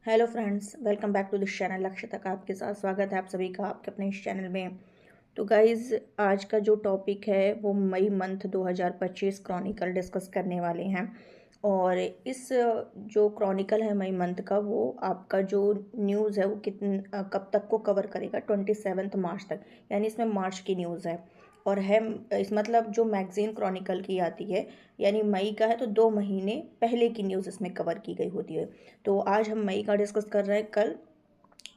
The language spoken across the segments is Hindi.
Hello friends, welcome back to this channel. लक्ष्य तक आपके साथ स्वागत है आप सभी का आपके अपने इस चैनल में। तो गाइज़, आज का जो टॉपिक है वो मई मंथ 2025 क्रॉनिकल डिस्कस करने वाले हैं। और इस जो क्रॉनिकल है मई मंथ का, वो आपका जो न्यूज़ है वो कब तक को कवर करेगा, 27 मार्च तक। यानी इसमें मार्च की न्यूज़ है और है इस मतलब जो मैगज़ीन क्रॉनिकल की आती है, यानी मई का है तो 2 महीने पहले की न्यूज़ इसमें कवर की गई होती है। तो आज हम मई का डिस्कस कर रहे हैं, कल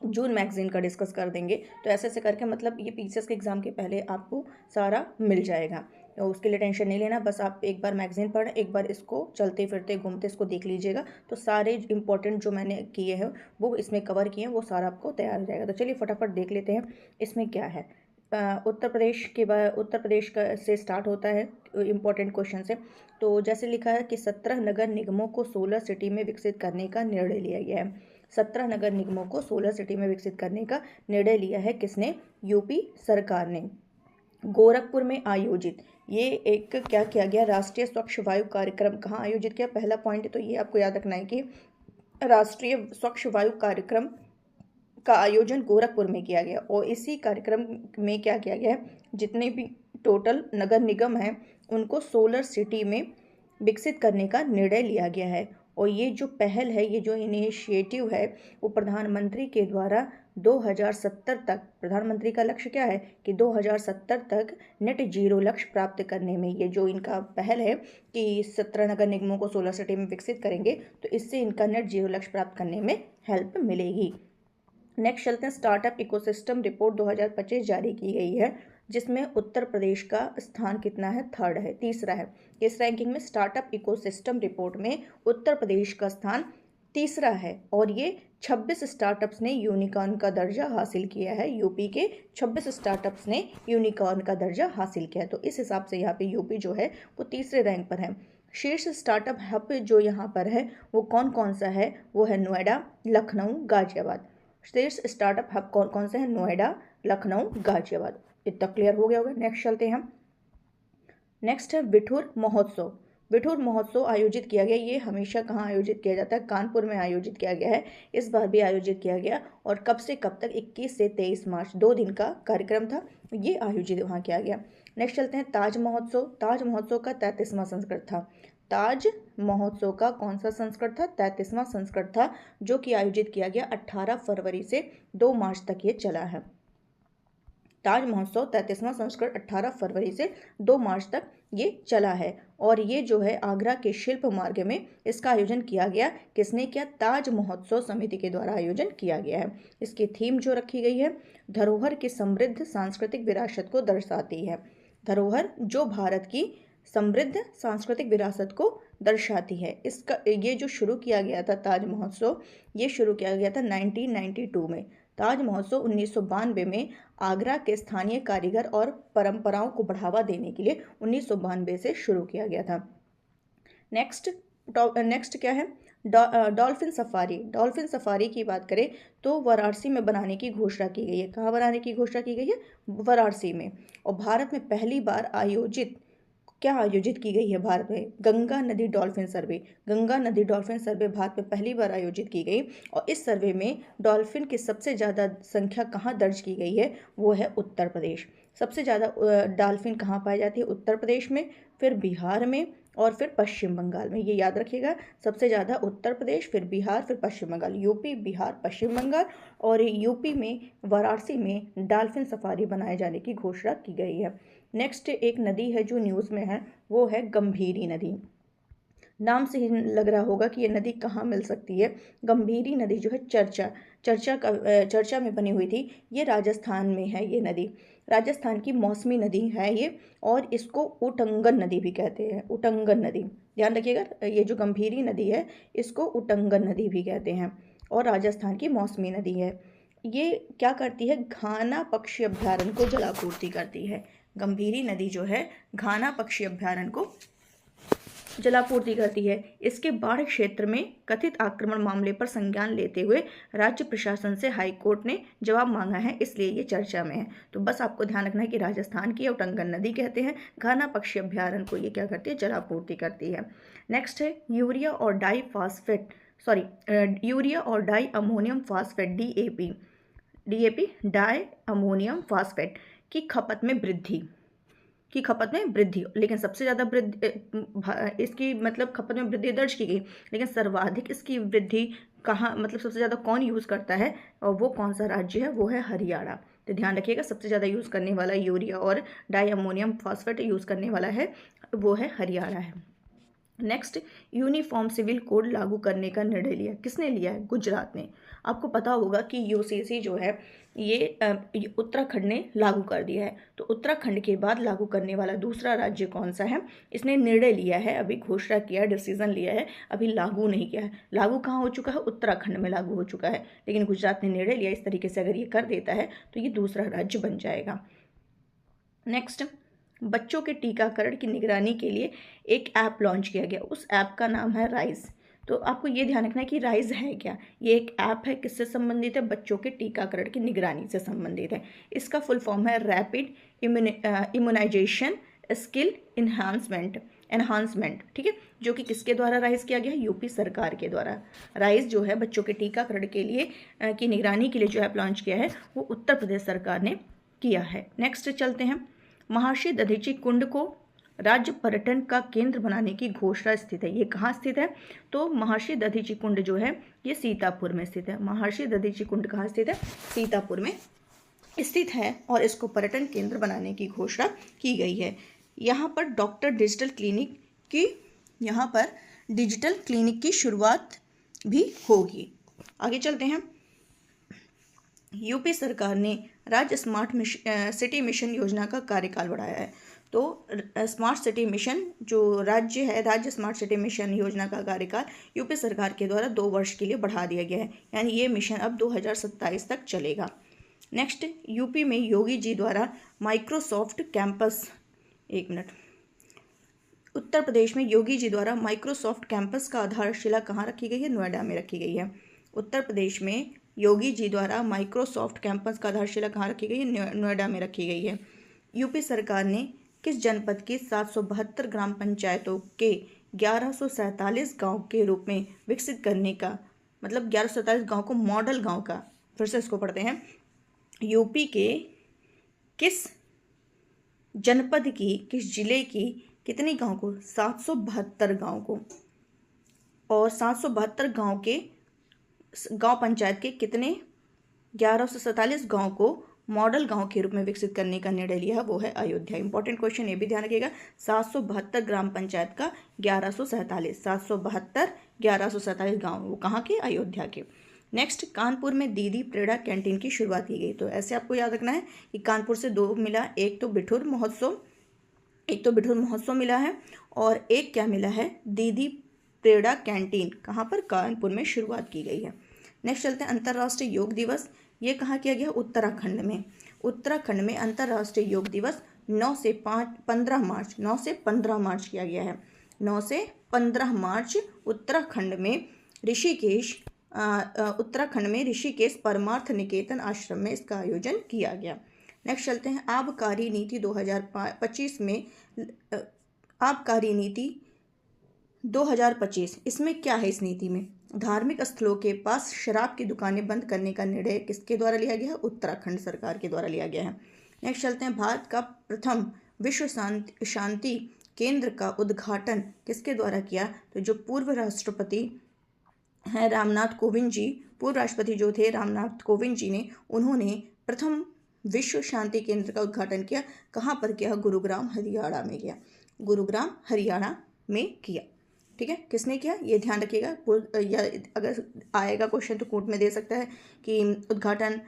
जून मैगजीन का डिस्कस कर देंगे। तो ऐसे ऐसे करके मतलब ये पीसीएस के एग्ज़ाम के पहले आपको सारा मिल जाएगा। तो उसके लिए टेंशन नहीं लेना, बस आप एक बार मैगजीन पढ़ें, एक बार इसको चलते फिरते घूमते इसको देख लीजिएगा। तो सारे इंपॉर्टेंट जो मैंने किए हैं वो इसमें कवर किए हैं, वो सारा आपको तैयार हो जाएगा। तो चलिए फटाफट देख लेते हैं इसमें क्या है। उत्तर प्रदेश के बाद उत्तर प्रदेश का से स्टार्ट होता है इम्पोर्टेंट क्वेश्चन से। तो जैसे लिखा है कि 17 नगर निगमों को 16 सिटी में विकसित करने का निर्णय लिया गया है। 17 नगर निगमों को 16 सिटी में विकसित करने का निर्णय लिया है किसने? यूपी सरकार ने। गोरखपुर में आयोजित ये एक क्या किया गया? राष्ट्रीय स्वच्छ वायु कार्यक्रम कहाँ आयोजित किया? पहला पॉइंट तो ये आपको याद रखना है कि राष्ट्रीय स्वच्छ वायु कार्यक्रम का आयोजन गोरखपुर में किया गया। और इसी कार्यक्रम में क्या किया गया है, जितने भी टोटल नगर निगम हैं उनको सोलर सिटी में विकसित करने का निर्णय लिया गया है। और ये जो पहल है, ये जो इनिशिएटिव है, वो प्रधानमंत्री के द्वारा 2070 तक, प्रधानमंत्री का लक्ष्य क्या है कि 2070 तक नेट जीरो लक्ष्य प्राप्त करने में, ये जो इनका पहल है कि 17 नगर निगमों को सोलर सिटी में विकसित करेंगे, तो इससे इनका नेट जीरो लक्ष्य प्राप्त करने में हेल्प मिलेगी। नेक्स्ट चलते हैं, स्टार्टअप इकोसिस्टम रिपोर्ट 2025 जारी की गई है, जिसमें उत्तर प्रदेश का स्थान कितना है? थर्ड है, तीसरा है। इस रैंकिंग में स्टार्टअप इकोसिस्टम रिपोर्ट में उत्तर प्रदेश का स्थान तीसरा है। और ये 26 स्टार्टअप्स ने यूनिकॉर्न का दर्जा हासिल किया है। यूपी के 26 स्टार्टअप्स ने यूनिकॉर्न का दर्जा हासिल किया है। तो इस हिसाब से यहाँ पे यूपी जो है वो तीसरे रैंक पर है। शीर्ष स्टार्टअप हब जो यहाँ पर है वो कौन कौन सा है? वो है नोएडा, लखनऊ, गाजियाबाद। शीर्ष स्टार्टअप हब कौन कौन से हैं? नोएडा, लखनऊ, गाजियाबाद। इतना क्लियर हो गया होगा। नेक्स्ट चलते हैं हम। नेक्स्ट है बिठूर महोत्सव। बिठूर महोत्सव आयोजित किया गया। ये हमेशा कहाँ आयोजित किया जाता है? कानपुर में आयोजित किया गया है। इस बार भी आयोजित किया गया। और कब से कब तक? 21 से 23 मार्च, 2 दिन का कार्यक्रम था, ये आयोजित वहाँ किया गया। नेक्स्ट चलते हैं ताज महोत्सव। ताज महोत्सव का 33वां संस्करण था। ताज महोत्सव का कौन सा संस्करण था? 33वां संस्करण था, जो कि आयोजित किया गया 18 फरवरी से 2 मार्च तक ये चला है। ताज महोत्सव 33वां संस्करण 18 फरवरी से 2 मार्च तक ये चला है। और ये जो है आगरा के शिल्प मार्ग में इसका आयोजन किया गया। किसने किया? ताज महोत्सव समिति के द्वारा आयोजन किया गया है। इसकी थीम जो रखी गई है, धरोहर की समृद्ध सांस्कृतिक विरासत को दर्शाती है। धरोहर जो भारत की समृद्ध सांस्कृतिक विरासत को दर्शाती है। इसका ये जो शुरू किया गया था ताज महोत्सव, ये शुरू किया गया था 1992 में। ताज महोत्सव 1992 में आगरा के स्थानीय कारीगर और परंपराओं को बढ़ावा देने के लिए 1992 से शुरू किया गया था। नेक्स्ट क्या है? Dolphin safari. डॉल्फिन सफारी की बात करें तो वाराणसी में बनाने की घोषणा की गई है। कहाँ बनाने की घोषणा की गई है? वाराणसी में। और भारत में पहली बार क्या आयोजित की गई है? भारत में गंगा नदी डॉल्फिन सर्वे। गंगा नदी डॉल्फिन सर्वे भारत में पहली बार आयोजित की गई। और इस सर्वे में डॉल्फिन की सबसे ज़्यादा संख्या कहाँ दर्ज की गई है? वो है उत्तर प्रदेश। सबसे ज़्यादा डॉल्फिन कहाँ पाई जाती है? उत्तर प्रदेश में, फिर बिहार में, और फिर पश्चिम बंगाल में। ये याद रखिएगा, सबसे ज़्यादा उत्तर प्रदेश, फिर बिहार, फिर पश्चिम बंगाल। यूपी, बिहार, पश्चिम बंगाल। और यूपी में वाराणसी में डॉल्फिन सफारी बनाए जाने की घोषणा की गई है। नेक्स्ट एक नदी है जो न्यूज़ में है, वो है गंभीरी नदी। नाम से ही लग रहा होगा कि ये नदी कहाँ मिल सकती है। गंभीरी नदी जो है चर्चा में बनी हुई थी। ये राजस्थान में है ये नदी। राजस्थान की मौसमी नदी है ये। और इसको उटंगन नदी भी कहते हैं। उटंगन नदी, ध्यान रखिएगा, ये जो गंभीरी नदी है इसको उटंगन नदी भी कहते हैं। और राजस्थान की मौसमी नदी है। ये क्या करती है? घाना पक्षी अभ्यारण्य को जलापूर्ति करती है। गंभीरी नदी जो है घाना पक्षी अभ्यारण्य को जलापूर्ति करती है। इसके बाढ़ क्षेत्र में कथित आक्रमण मामले पर संज्ञान लेते हुए राज्य प्रशासन से हाईकोर्ट ने जवाब मांगा है, इसलिए ये चर्चा में है। तो बस आपको ध्यान रखना है कि राजस्थान की उटंगन नदी कहते हैं। घाना पक्षी अभ्यारण्य को ये क्या करती है? जलापूर्ति करती है। नेक्स्ट है यूरिया और डाई फास्फेट यूरिया और di ammonium phosphate DAP di ammonium phosphate की खपत में वृद्धि, लेकिन सबसे ज़्यादा इसकी मतलब खपत में वृद्धि दर्ज की गई, लेकिन सर्वाधिक इसकी वृद्धि कहाँ, मतलब सबसे ज़्यादा कौन यूज़ करता है और वो कौन सा राज्य है, वो है हरियाणा। तो ध्यान रखिएगा, सबसे ज़्यादा यूज़ करने वाला यूरिया और डाई अमोनियम फास्फेट यूज़ करने वाला है वो है हरियाणा है। नेक्स्ट, यूनिफॉर्म सिविल कोड लागू करने का निर्णय लिया, किसने लिया है? गुजरात ने। आपको पता होगा कि यूसीसी जो है ये उत्तराखंड ने लागू कर दिया है। तो उत्तराखंड के बाद लागू करने वाला दूसरा राज्य कौन सा है? इसने निर्णय लिया है, अभी घोषणा किया, डिसीजन लिया है, अभी लागू नहीं किया है। लागू कहाँ हो चुका है? उत्तराखंड में लागू हो चुका है, लेकिन गुजरात ने निर्णय लिया। इस तरीके से अगर ये कर देता है तो ये दूसरा राज्य बन जाएगा। नेक्स्ट, बच्चों के टीकाकरण की निगरानी के लिए एक ऐप लॉन्च किया गया, उस ऐप का नाम है राइज। तो आपको ये ध्यान रखना है कि राइज है क्या? ये एक ऐप है, किससे संबंधित है? बच्चों के टीकाकरण की निगरानी से संबंधित है। इसका फुल फॉर्म है रैपिड इम्यूनाइजेशन स्किल एनहांसमेंट, ठीक है, जो कि किसके द्वारा राइज किया गया है? यूपी सरकार के द्वारा। राइज जो है बच्चों के टीकाकरण के लिए की निगरानी के लिए जो ऐप लॉन्च किया है वो उत्तर प्रदेश सरकार ने किया है। नेक्स्ट चलते हैं, महर्षि दधीची कुंड को राज्य पर्यटन का केंद्र बनाने की घोषणा स्थित है। ये कहाँ स्थित है? तो महर्षि दधीची कुंड जो है ये सीतापुर में स्थित है। महर्षि दधीची कुंड कहाँ स्थित है? सीतापुर में स्थित है और इसको पर्यटन केंद्र बनाने की घोषणा की गई है। यहाँ पर डिजिटल क्लिनिक की शुरुआत भी होगी। आगे चलते हैं, यूपी सरकार ने राज्य स्मार्ट सिटी मिशन योजना का कार्यकाल बढ़ाया है। तो स्मार्ट सिटी मिशन जो राज्य है, राज्य स्मार्ट सिटी मिशन योजना का कार्यकाल यूपी सरकार के द्वारा 2 वर्ष के लिए बढ़ा दिया गया है, यानी ये मिशन अब 2027 तक चलेगा। नेक्स्ट, यूपी में योगी जी द्वारा माइक्रोसॉफ्ट कैंपस, उत्तर प्रदेश में योगी जी द्वारा माइक्रोसॉफ्ट कैंपस का आधारशिला कहाँ रखी गई है? नोएडा में रखी गई है। उत्तर प्रदेश में योगी जी द्वारा माइक्रोसॉफ्ट कैंपस का आधारशिला कहाँ रखी गई है? नोएडा में रखी गई है। यूपी सरकार ने किस जनपद की 772 ग्राम पंचायतों के 1147 गांव के रूप में विकसित करने का, मतलब 1147 गांव को मॉडल गांव का, फिर से इसको पढ़ते हैं, यूपी के किस जनपद की, किस जिले की कितने गांव को? 772 गांव को, और 772 गांव के गांव पंचायत के कितने? 1147 गांव को मॉडल गांव के रूप में विकसित करने का निर्णय लिया है, वो है अयोध्या। इंपॉर्टेंट क्वेश्चन ये भी ध्यान रखिएगा, 772 ग्राम पंचायत का 1147 गांव, वो कहाँ के? अयोध्या के। नेक्स्ट, कानपुर में दीदी प्रेरणा कैंटीन की शुरुआत की गई। तो ऐसे आपको याद रखना है कि कानपुर से 2 मिला, एक तो बिठूर महोत्सव मिला है और एक क्या मिला है? दीदी प्रेरणा कैंटीन, कहाँ पर? कानपुर में शुरुआत की गई है। नेक्स्ट चलते हैं, अंतर्राष्ट्रीय योग दिवस, ये कहाँ किया गया? उत्तराखंड में। उत्तराखंड में अंतर्राष्ट्रीय योग दिवस 9 से 15 मार्च किया गया है। 9 से 15 मार्च उत्तराखंड में ऋषिकेश परमार्थ निकेतन आश्रम में इसका आयोजन किया गया। नेक्स्ट चलते हैं, आबकारी नीति 2025 में, आबकारी नीति 2025, इसमें क्या है? इस नीति में धार्मिक स्थलों के पास शराब की दुकानें बंद करने का निर्णय किसके द्वारा लिया गया है? उत्तराखंड सरकार के द्वारा लिया गया है। नेक्स्ट चलते हैं, भारत का प्रथम विश्व शांति केंद्र का उद्घाटन किसके द्वारा किया? तो जो पूर्व राष्ट्रपति हैं रामनाथ कोविंद जी, पूर्व राष्ट्रपति जो थे रामनाथ कोविंद जी ने, उन्होंने प्रथम विश्व शांति केंद्र का उद्घाटन किया। कहाँ पर किया? गुरुग्राम हरियाणा में किया। गुरुग्राम हरियाणा में किया, ठीक है। किसने किया? ये ध्यान रखिएगा, या अगर आएगा क्वेश्चन तो कोर्ट में दे सकता है कि उद्घाटन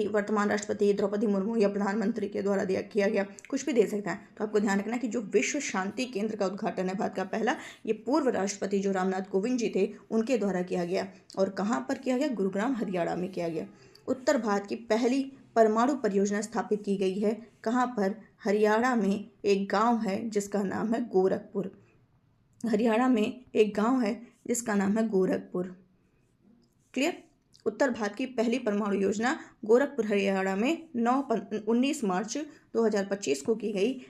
वर्तमान राष्ट्रपति द्रौपदी मुर्मू या प्रधानमंत्री के द्वारा किया गया, कुछ भी दे सकता है। तो आपको ध्यान रखना है कि जो विश्व शांति केंद्र का उद्घाटन है भारत का पहला, ये पूर्व राष्ट्रपति जो रामनाथ कोविंद जी थे उनके द्वारा किया गया। और कहाँ पर किया गया? गुरुग्राम हरियाणा में किया गया। उत्तर भारत की पहली परमाणु परियोजना स्थापित की गई है। कहाँ पर? हरियाणा में एक गांव है जिसका नाम है गोरखपुर। हरियाणा में एक गांव है जिसका नाम है गोरखपुर। क्लियर? उत्तर भारत की पहली परमाणु योजना गोरखपुर हरियाणा में 19 मार्च 2025 को की गई,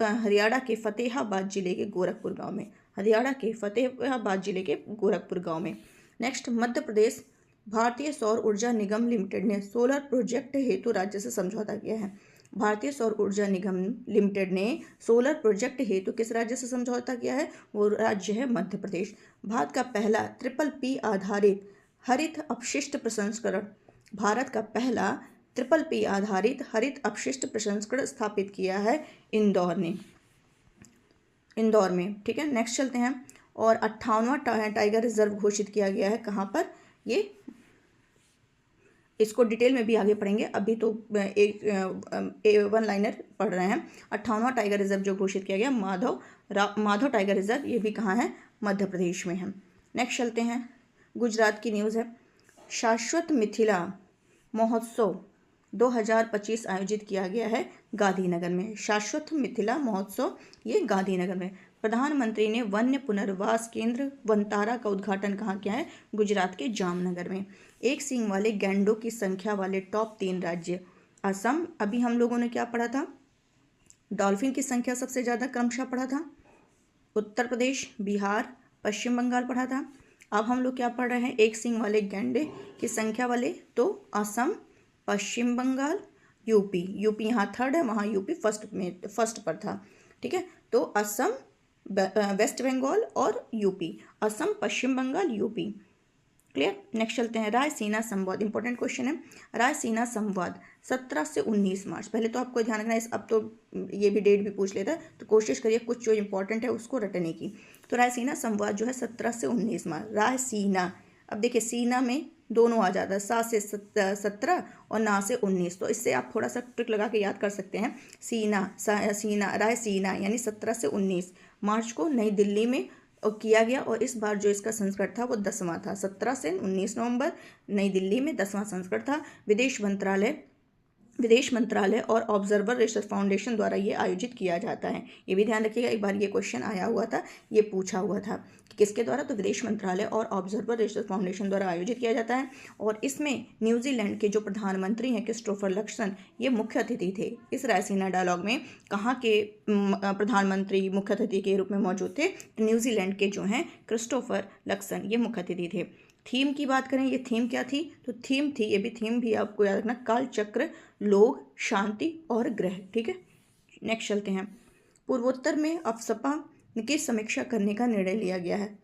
हरियाणा के फतेहाबाद जिले के गोरखपुर गांव में। हरियाणा के फतेहाबाद जिले के गोरखपुर गांव में नेक्स्ट, मध्य प्रदेश भारतीय सौर ऊर्जा निगम लिमिटेड ने सोलर प्रोजेक्ट हेतु राज्य से समझौता किया है। भारतीय सौर ऊर्जा निगम लिमिटेड ने सोलर प्रोजेक्ट हेतु किस राज्य से समझौता किया है? वो राज्य है मध्य प्रदेश। भारत का पहला PPP आधारित हरित अपशिष्ट प्रसंस्करण भारत का पहला PPP आधारित हरित अपशिष्ट प्रसंस्करण स्थापित किया है इंदौर में। ठीक है, नेक्स्ट चलते हैं। और 58वां टाइगर रिजर्व घोषित किया गया है कहाँ पर? ये इसको डिटेल में भी आगे पढ़ेंगे, अभी तो एक वन लाइनर पढ़ रहे हैं। 58वां टाइगर रिजर्व जो घोषित किया गया माधव टाइगर रिजर्व, ये भी कहाँ है? मध्य प्रदेश में है। नेक्स्ट चलते हैं, गुजरात की न्यूज़ है। शाश्वत मिथिला महोत्सव 2025 आयोजित किया गया है गांधीनगर में। शाश्वत मिथिला महोत्सव ये गांधीनगर में। प्रधानमंत्री ने वन्य पुनर्वास केंद्र वनतारा का उद्घाटन कहाँ किया है? गुजरात के जामनगर में। एक सींग वाले गैंडों की संख्या वाले टॉप 3 राज्य। असम, अभी हम लोगों ने क्या पढ़ा था? डॉल्फिन की संख्या सबसे ज़्यादा क्रमशः पढ़ा था। उत्तर प्रदेश, बिहार, पश्चिम बंगाल पढ़ा था। अब हम लोग क्या पढ़ रहे हैं? एक सींग वाले गैंडे की संख्या वाले, तो असम, पश्चिम बंगाल, यूपी यहाँ थर्ड है, वहाँ यूपी फर्स्ट पर था। ठीक है, तो असम, वेस्ट बंगाल और यूपी। असम, पश्चिम बंगाल, यूपी। क्लियर? नेक्स्ट चलते हैं, रायसीना संवाद। इंपॉर्टेंट क्वेश्चन है। रायसीना संवाद 17 से 19 मार्च। पहले तो आपको ध्यान रखना है, अब तो ये भी डेट भी पूछ लेता है, तो कोशिश करिए कुछ जो इंपॉर्टेंट है उसको रटने की। तो रायसीना संवाद जो है 17 से 19 मार्च। रायसीना, अब देखिए सीना में दोनों आ जाता है, 7 से 17 और ना से 19, तो इससे आप थोड़ा सा ट्रिक लगा के याद कर सकते हैं। सीना रायसीना यानी 17 से 19 मार्च को नई दिल्ली में किया गया। और इस बार जो इसका संस्करण था वो 10वां था। 17 से 19 नवंबर नई दिल्ली में 10वां संस्करण था। विदेश मंत्रालय और ऑब्जर्वर रिसर्च फाउंडेशन द्वारा ये आयोजित किया जाता है। ये भी ध्यान रखिएगा, एक बार ये क्वेश्चन आया हुआ था, ये पूछा हुआ था कि किसके द्वारा? तो विदेश मंत्रालय और ऑब्जर्वर रिसर्च फाउंडेशन द्वारा आयोजित किया जाता है। और इसमें न्यूजीलैंड के जो प्रधानमंत्री हैं क्रिस्टोफर लक्सन, ये मुख्य अतिथि थे। इस रायसीना डायलॉग में कहाँ के प्रधानमंत्री मुख्य अतिथि के रूप में मौजूद थे? न्यूजीलैंड के जो हैं क्रिस्टोफर लक्सन, ये मुख्य अतिथि थे। थीम की बात करें, ये थीम क्या थी? तो थीम थी, ये भी थीम भी आपको याद रखना, काल चक्र, लोग, शांति और ग्रह। ठीक है, नेक्स्ट चलते हैं। पूर्वोत्तर में अफसपा की समीक्षा करने का निर्णय लिया गया है।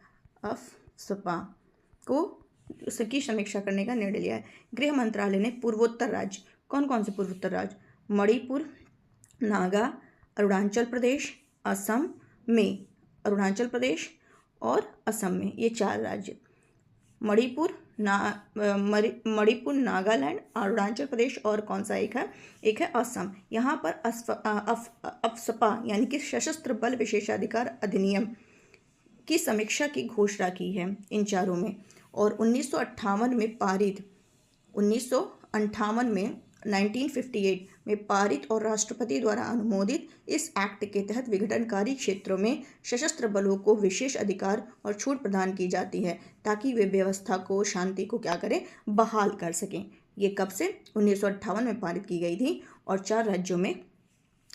अफसपा को की समीक्षा करने का निर्णय लिया है। गृह मंत्रालय ने पूर्वोत्तर राज्य, कौन कौन से पूर्वोत्तर राज्य? मणिपुर, नागा, अरुणाचल प्रदेश, असम में, अरुणाचल प्रदेश और असम में, ये 4 राज्य। मणिपुर, नागालैंड, अरुणाचल प्रदेश और कौन सा एक है असम। यहाँ पर अफसपा यानी कि सशस्त्र बल विशेषाधिकार अधिनियम की समीक्षा की घोषणा की है इन चारों में। और 1958 में पारित और राष्ट्रपति द्वारा अनुमोदित इस एक्ट के तहत विघटनकारी क्षेत्रों में सशस्त्र बलों को विशेष अधिकार और छूट प्रदान की जाती है ताकि वे व्यवस्था को, शांति को क्या करें? बहाल कर सकें। ये कब से? 1958 में पारित की गई थी और 4 राज्यों में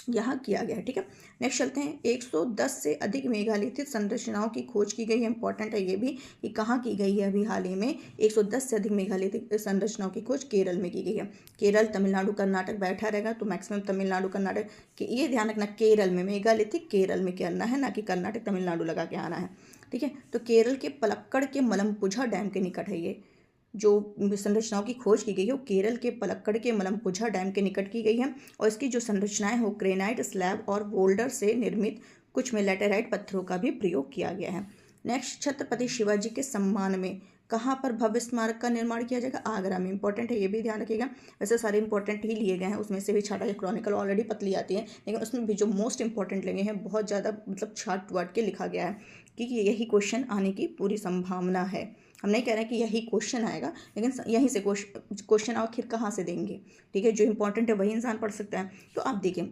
यहाँ किया गया है। ठीक है, नेक्स्ट चलते हैं। 110 से अधिक मेगालिथिक संरचनाओं की खोज की गई है। इंपॉर्टेंट है ये भी कि कहाँ की गई है। अभी हाल ही में 110 से अधिक मेगालिथिक संरचनाओं की खोज केरल में की गई है। केरल, तमिलनाडु, कर्नाटक बैठा रहेगा, तो मैक्सिमम तमिलनाडु, कर्नाटक के, ये ध्यान रखना, केरल में मेगालिथिक केरल में करना है, ना कि कर्नाटक तमिलनाडु लगा के आना है। ठीक है, तो केरल के पलक्कड़ के मलमपुझा डैम के निकट है। ये जो संरचनाओं की खोज की गई है वो केरल के पलक्कड़ के मलमपुझा डैम के निकट की गई है। और इसकी जो संरचनाएं हैं वो ग्रेनाइट स्लैब और बोल्डर से निर्मित, कुछ में लैटेराइट पत्थरों का भी प्रयोग किया गया है। नेक्स्ट, छत्रपति शिवाजी के सम्मान में कहाँ पर भव्य स्मारक का निर्माण किया जाएगा? आगरा में। इंपॉर्टेंट है, ये भी ध्यान रखिएगा। वैसे सारे इंपॉर्टेंट ही लिए गए हैं, उसमें से भी छाटा या क्रॉनिकल ऑलरेडी पतली आती है, लेकिन उसमें भी जो मोस्ट इंपॉर्टेंट लगे हैं, बहुत ज़्यादा मतलब छाट वाट के लिखा गया है कि यही क्वेश्चन आने की पूरी संभावना है। हम नहीं कह रहे हैं कि यही क्वेश्चन आएगा, लेकिन यहीं से क्वेश्चन आखिर कहाँ से देंगे? ठीक है, जो इंपॉर्टेंट है वही इंसान पढ़ सकता है। तो आप देखिए,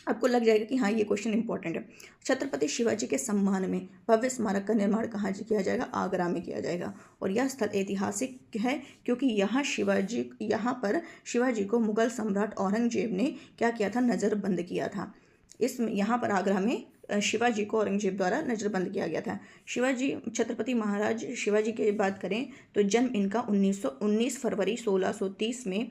आपको लग जाएगा कि हाँ ये क्वेश्चन इंपॉर्टेंट है। छत्रपति शिवाजी के सम्मान में भव्य स्मारक का निर्माण कहाँ किया जाएगा? आगरा में किया जाएगा। और यह स्थल ऐतिहासिक है क्योंकि यहाँ पर शिवाजी को मुगल सम्राट औरंगजेब ने क्या किया था? नज़रबंद किया था। यहाँ पर आगरा में शिवाजी को औरंगजेब द्वारा नज़रबंद किया गया था। शिवाजी छत्रपति महाराज शिवाजी की बात करें तो जन्म इनका 19 फरवरी 1630 में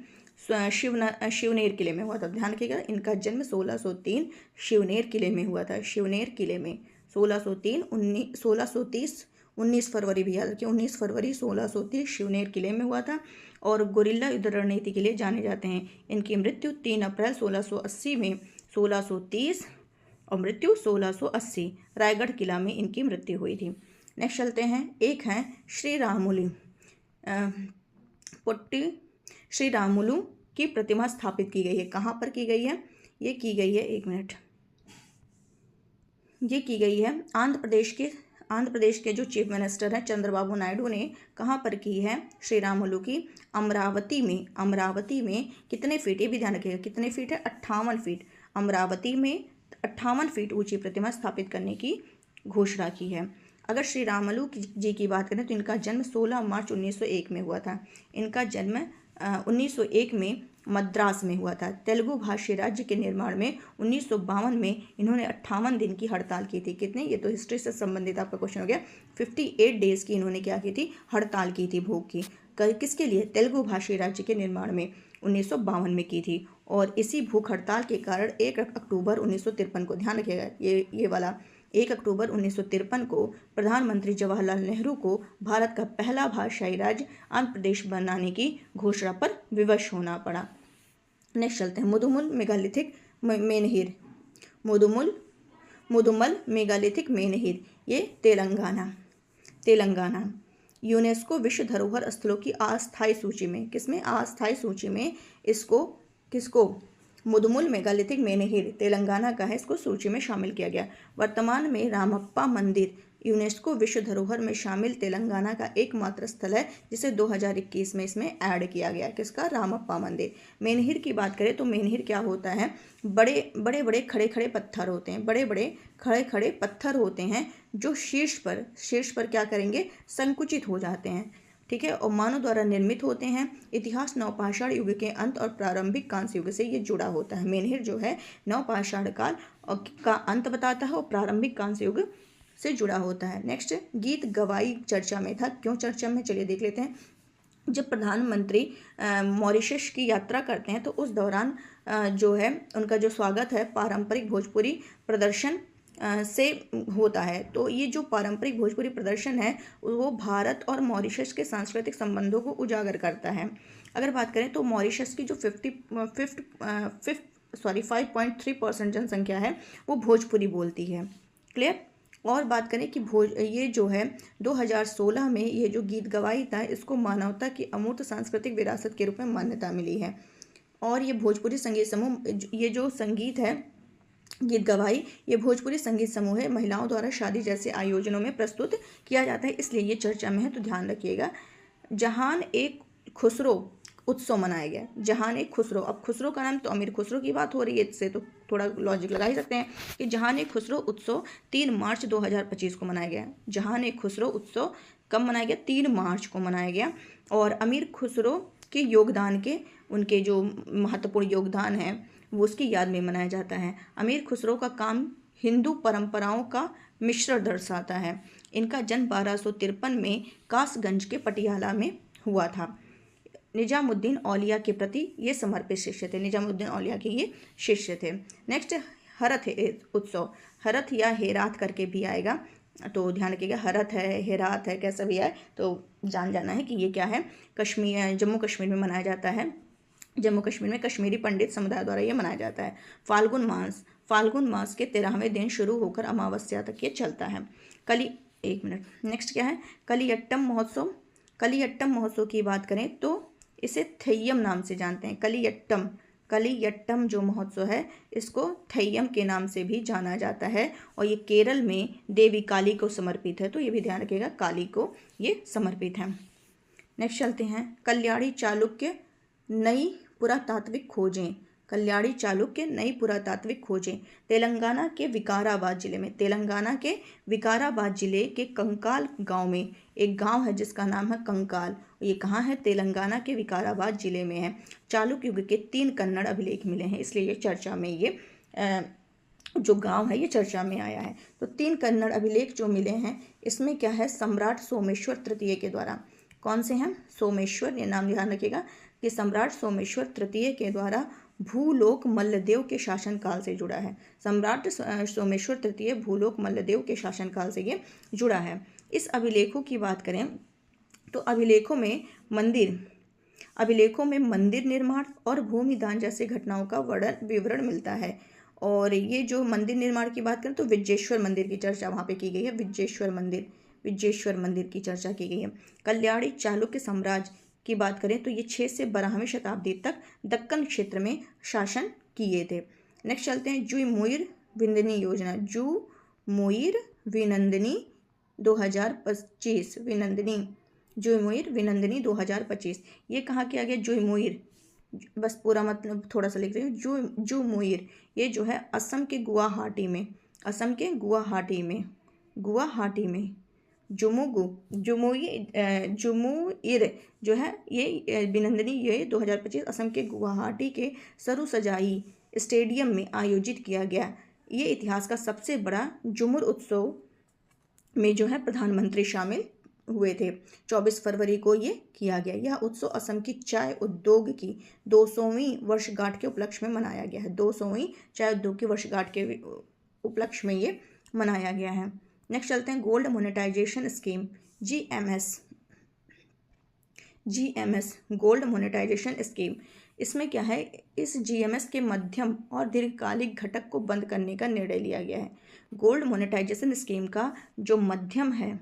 शिवनेर किले में हुआ था। ध्यान रखिएगा, इनका जन्म 1603 शिवनेर किले में हुआ था। शिवनेर किले में 1630 19 फरवरी भी याद रखिए, 19 फरवरी 1630 शिवनेर किले में हुआ था और गुरिल्ला युद्ध रणनीति के लिए जाने जाते हैं। इनकी मृत्यु 3 अप्रैल 1680 में 1630 और मृत्यु 1680 रायगढ़ किला में इनकी मृत्यु हुई थी। नेक्स्ट चलते हैं, एक हैं श्री रामुलु पुट्टी। श्री रामुलु की प्रतिमा स्थापित की गई है। कहाँ पर की गई है? ये की गई है, एक मिनट, ये की गई है आंध्र प्रदेश के जो चीफ मिनिस्टर हैं चंद्रबाबू नायडू ने कहाँ पर की है? श्री रामुलु की अमरावती में। अमरावती में कितने फीट, ये भी ध्यान रखिएगा, कितने फीट है? 58 फीट। अमरावती में 58 फीट ऊंची प्रतिमा स्थापित करने की घोषणा की है। अगर श्री रामुलु जी की बात करें तो इनका जन्म 16 मार्च 1901 में हुआ था। इनका जन्म 1901 में मद्रास में हुआ था। तेलुगु भाषी राज्य के निर्माण में 1952 में इन्होंने 58 दिन की हड़ताल की थी। कितने? ये तो हिस्ट्री से संबंधित आपका क्वेश्चन हो गया। 58 डेज की इन्होंने क्या की थी? हड़ताल की थी भूख की। किसके लिए? तेलुगु भाषी राज्य के निर्माण में 1952 में की थी। और इसी भूख हड़ताल के कारण 1 अक्टूबर 1953 को, ध्यान रखिएगा ये वाला, 1 अक्टूबर 1953 को प्रधानमंत्री जवाहरलाल नेहरू को भारत का पहला भाषाई राज्य आंध्र प्रदेश बनाने की घोषणा पर विवश होना पड़ा। नेक्स्ट चलते हैं, मुदुमल मेगालिथिक मेनहिर। मुदुमल मेगालिथिक मेनहिर, ये तेलंगाना यूनेस्को विश्व धरोहर स्थलों की अस्थायी सूची में, किसमें? अस्थायी सूची में इसको, किसको? मुदुमल मेगालिथिक मेनहिर तेलंगाना का है, इसको सूची में शामिल किया गया। वर्तमान में रामप्पा मंदिर यूनेस्को विश्व धरोहर में शामिल तेलंगाना का एकमात्र स्थल है जिसे 2021 में इसमें ऐड किया गया। किसका? रामप्पा मंदिर। मेनहिर की बात करें तो मेनहिर क्या होता है? बड़े खड़े पत्थर होते हैं, बड़े खड़े पत्थर होते हैं जो शीर्ष पर क्या करेंगे? संकुचित हो जाते हैं, ठीक है, और मानव द्वारा निर्मित होते हैं। इतिहास नवपाषाण युग के अंत और प्रारंभिक कांस्य युग से ये जुड़ा होता है। मेनहिर जो है नवपाषाण काल का अंत बताता है और प्रारंभिक कांस्य युग से जुड़ा होता है। नेक्स्ट, गीत गवाई चर्चा में था। क्यों चर्चा में? चलिए देख लेते हैं। जब प्रधानमंत्री मॉरिशस की यात्रा करते हैं तो उस दौरान जो है उनका जो स्वागत है पारंपरिक भोजपुरी प्रदर्शन से होता है। तो ये जो पारंपरिक भोजपुरी प्रदर्शन है वो भारत और मॉरिशस के सांस्कृतिक संबंधों को उजागर करता है। अगर बात करें तो मॉरिशस की जो 5.3% जनसंख्या है वो भोजपुरी बोलती है। क्लियर? और बात करें कि ये जो है 2016 में ये जो गीत गवाई था इसको मानवता की अमूर्त सांस्कृतिक विरासत के रूप में मान्यता मिली है। और ये भोजपुरी संगीत समूह, ये जो संगीत है गीत गवाई, ये भोजपुरी संगीत समूह है, महिलाओं द्वारा शादी जैसे आयोजनों में प्रस्तुत किया जाता है, इसलिए ये चर्चा में है। तो ध्यान रखिएगा, जहान एक खुसरो उत्सव मनाया गया। जहान एक खुसरो, अब खुसरो का नाम तो अमीर खुसरो की बात हो रही है, इससे तो थोड़ा लॉजिक लगा ही सकते हैं कि जहान एक खुसरो उत्सव 3 मार्च 2025 को मनाया गया। जहान एक खुसरो उत्सव कब मनाया गया? 3 मार्च को मनाया गया। और अमीर खुसरो के योगदान के, उनके जो महत्वपूर्ण योगदान है वो उसकी याद में मनाया जाता है। अमीर खुसरो का काम हिंदू परंपराओं का मिश्रण दर्शाता है। इनका जन्म 1253 में कासगंज के पटियाला में हुआ था। निजामुद्दीन औलिया के प्रति ये समर्पित शिष्य थे। निजामुद्दीन औलिया के ये शिष्य थे। नेक्स्ट, हरथ उत्सव। हरथ या हेरात करके भी आएगा, तो ध्यान रखिएगा, हरथ है, हेरात है, कैसा भी आए तो जाना है कि ये क्या है। जम्मू कश्मीर में मनाया जाता है। जम्मू कश्मीर में कश्मीरी पंडित समुदाय द्वारा ये मनाया जाता है। फाल्गुन मास के 13वें दिन शुरू होकर अमावस्या तक ये चलता है। नेक्स्ट क्या है? कलियट्टम महोत्सव की बात करें तो इसे थेय्यम नाम से जानते हैं। कलियट्टम जो महोत्सव है इसको थेय्यम के नाम से भी जाना जाता है और ये केरल में देवी काली को समर्पित है, तो ये भी ध्यान रखिएगा, काली को ये समर्पित है। नेक्स्ट चलते हैं, कल्याणी चालुक्य नई पुरातात्विक खोजें। तेलंगाना के विकाराबाद जिले के कंकाल गांव में एक गांव है जिसका नाम है कंकाल। ये कहाँ है? तेलंगाना के विकाराबाद जिले में है। चालुक्य युग के 3 कन्नड़ अभिलेख मिले हैं, इसलिए ये चर्चा में ये जो गांव है ये चर्चा में आया है। तो 3 कन्नड़ अभिलेख जो मिले हैं इसमें क्या है, सम्राट सोमेश्वर तृतीय के द्वारा। कौन से हैं? सोमेश्वर, ये नाम ध्यान रखिएगा कि सम्राट सोमेश्वर तृतीय के द्वारा भूलोक मल्लदेव के शासनकाल से जुड़ा है। सम्राट सोमेश्वर तृतीय भूलोक मल्लदेव के शासनकाल से ये जुड़ा है। इस अभिलेखों की बात करें तो अभिलेखों में मंदिर निर्माण और भूमिदान जैसे घटनाओं का विवरण मिलता है। और ये जो मंदिर निर्माण की बात करें तो विज्जेश्वर मंदिर की चर्चा वहाँ पे की गई है। विज्जेश्वर मंदिर की चर्चा की गई है। कल्याणी चालुक्य साम्राज्य की बात करें तो ये 6 से 12वीं शताब्दी तक दक्कन क्षेत्र में शासन किए थे। नेक्स्ट चलते हैं जुई मुइर विंदनी योजना। मुइर विनंदनी 2025 विनंदनी 2025 ये कहाँ किया गया? जुई मुइर, बस पूरा मतलब थोड़ा सा लिख रही हूँ। जू मुइर ये जो है असम के गुवाहाटी में जुमुइर जो है ये विनंदनी ये 2025 असम के गुवाहाटी के सरू सजाई स्टेडियम में आयोजित किया गया। ये इतिहास का सबसे बड़ा झुमुर उत्सव में जो है प्रधानमंत्री शामिल हुए थे। 24 फरवरी को ये किया गया। यह उत्सव असम की चाय उद्योग की 200वीं वर्षगांठ के उपलक्ष्य में मनाया गया है। 200वीं चाय उद्योग की वर्षगांठ के उपलक्ष्य में ये मनाया गया है। नेक्स्ट चलते हैं gold monetization scheme GMS gold monetization scheme. इसमें क्या है, इस जीएमएस के मध्यम और दीर्घकालिक घटक को बंद करने का निर्णय लिया गया है। गोल्ड मोनेटाइजेशन स्कीम का जो मध्यम है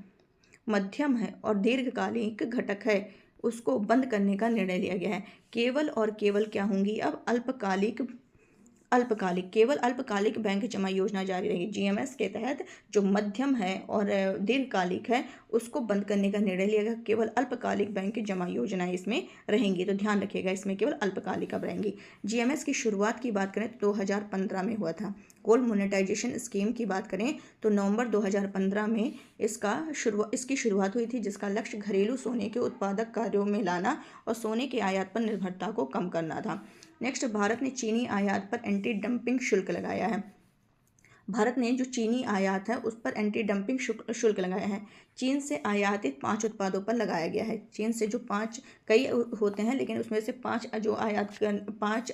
और दीर्घकालिक घटक है उसको बंद करने का निर्णय लिया गया है। केवल और केवल क्या होंगी अब? केवल अल्पकालिक बैंक जमा योजना जारी रहेगी। जीएमएस के तहत जो मध्यम है और दीर्घकालिक है उसको बंद करने का निर्णय लिया गया। केवल अल्पकालिक बैंक जमा योजनाएं इसमें रहेंगी, तो ध्यान रखिएगा इसमें केवल अल्पकालिक अब रहेंगी। जीएमएस की शुरुआत की बात करें तो 2015 में हुआ था। गोल्ड मोनेटाइजेशन स्कीम की बात करें तो नवंबर 2015 में इसकी शुरुआत हुई थी, जिसका लक्ष्य घरेलू सोने के उत्पादक कार्यों में लाना और सोने के आयात पर निर्भरता को कम करना था। नेक्स्ट, भारत ने चीनी आयात पर एंटी डंपिंग शुल्क लगाया है। भारत ने जो चीनी आयात है उस पर एंटी डंपिंग शुल्क लगाया है। चीन से आयातित 5 उत्पादों पर लगाया गया है। चीन से जो 5 कई होते हैं लेकिन उसमें से 5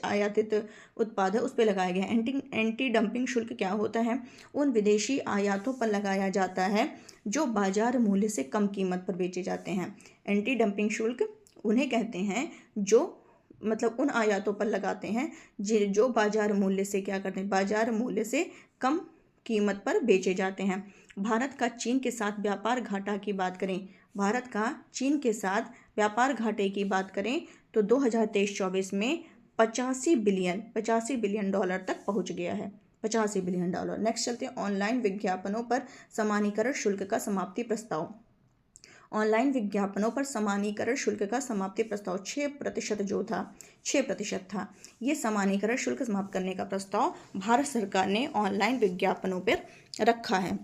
आयातित उत्पाद है उस पर लगाया गया है। एंटी डंपिंग शुल्क क्या होता है? उन विदेशी आयातों पर लगाया जाता है जो बाजार मूल्य से कम कीमत पर बेचे जाते हैं। एंटी डंपिंग शुल्क उन्हें कहते हैं जो मतलब उन आयातों पर लगाते हैं जो बाजार मूल्य से क्या करते हैं, बाजार मूल्य से कम कीमत पर बेचे जाते हैं। भारत का चीन के साथ व्यापार घाटा की बात करें, भारत का चीन के साथ व्यापार घाटे की बात करें तो 2023-24 में 85 बिलियन डॉलर तक पहुंच गया है। 85 बिलियन डॉलर। नेक्स्ट चलते हैं ऑनलाइन विज्ञापनों पर समानीकरण शुल्क का समाप्ति प्रस्ताव। ऑनलाइन विज्ञापनों पर समानीकरण शुल्क का समाप्ति प्रस्ताव 6% था। ये समानीकरण शुल्क समाप्त करने का प्रस्ताव भारत सरकार ने ऑनलाइन विज्ञापनों पर रखा है।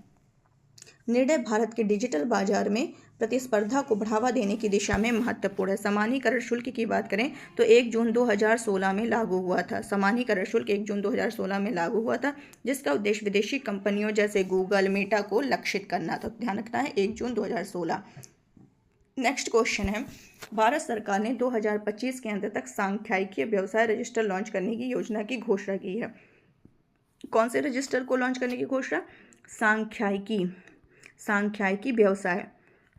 निर्णय भारत के डिजिटल बाजार में प्रतिस्पर्धा को बढ़ावा देने की दिशा में महत्वपूर्ण है। समानीकरण शुल्क की बात करें तो 1 जून 2016 में लागू हुआ था। समानीकरण शुल्क 1 जून 2016 में लागू हुआ था, जिसका उद्देश्य विदेशी कंपनियों जैसे गूगल, मेटा को लक्षित करना था। ध्यान रखना है 1 जून 2016। नेक्स्ट क्वेश्चन है, भारत सरकार ने 2025 के अंत तक सांख्यिकीय व्यवसाय रजिस्टर लॉन्च करने की योजना की घोषणा की है। कौन से रजिस्टर को लॉन्च करने की घोषणा?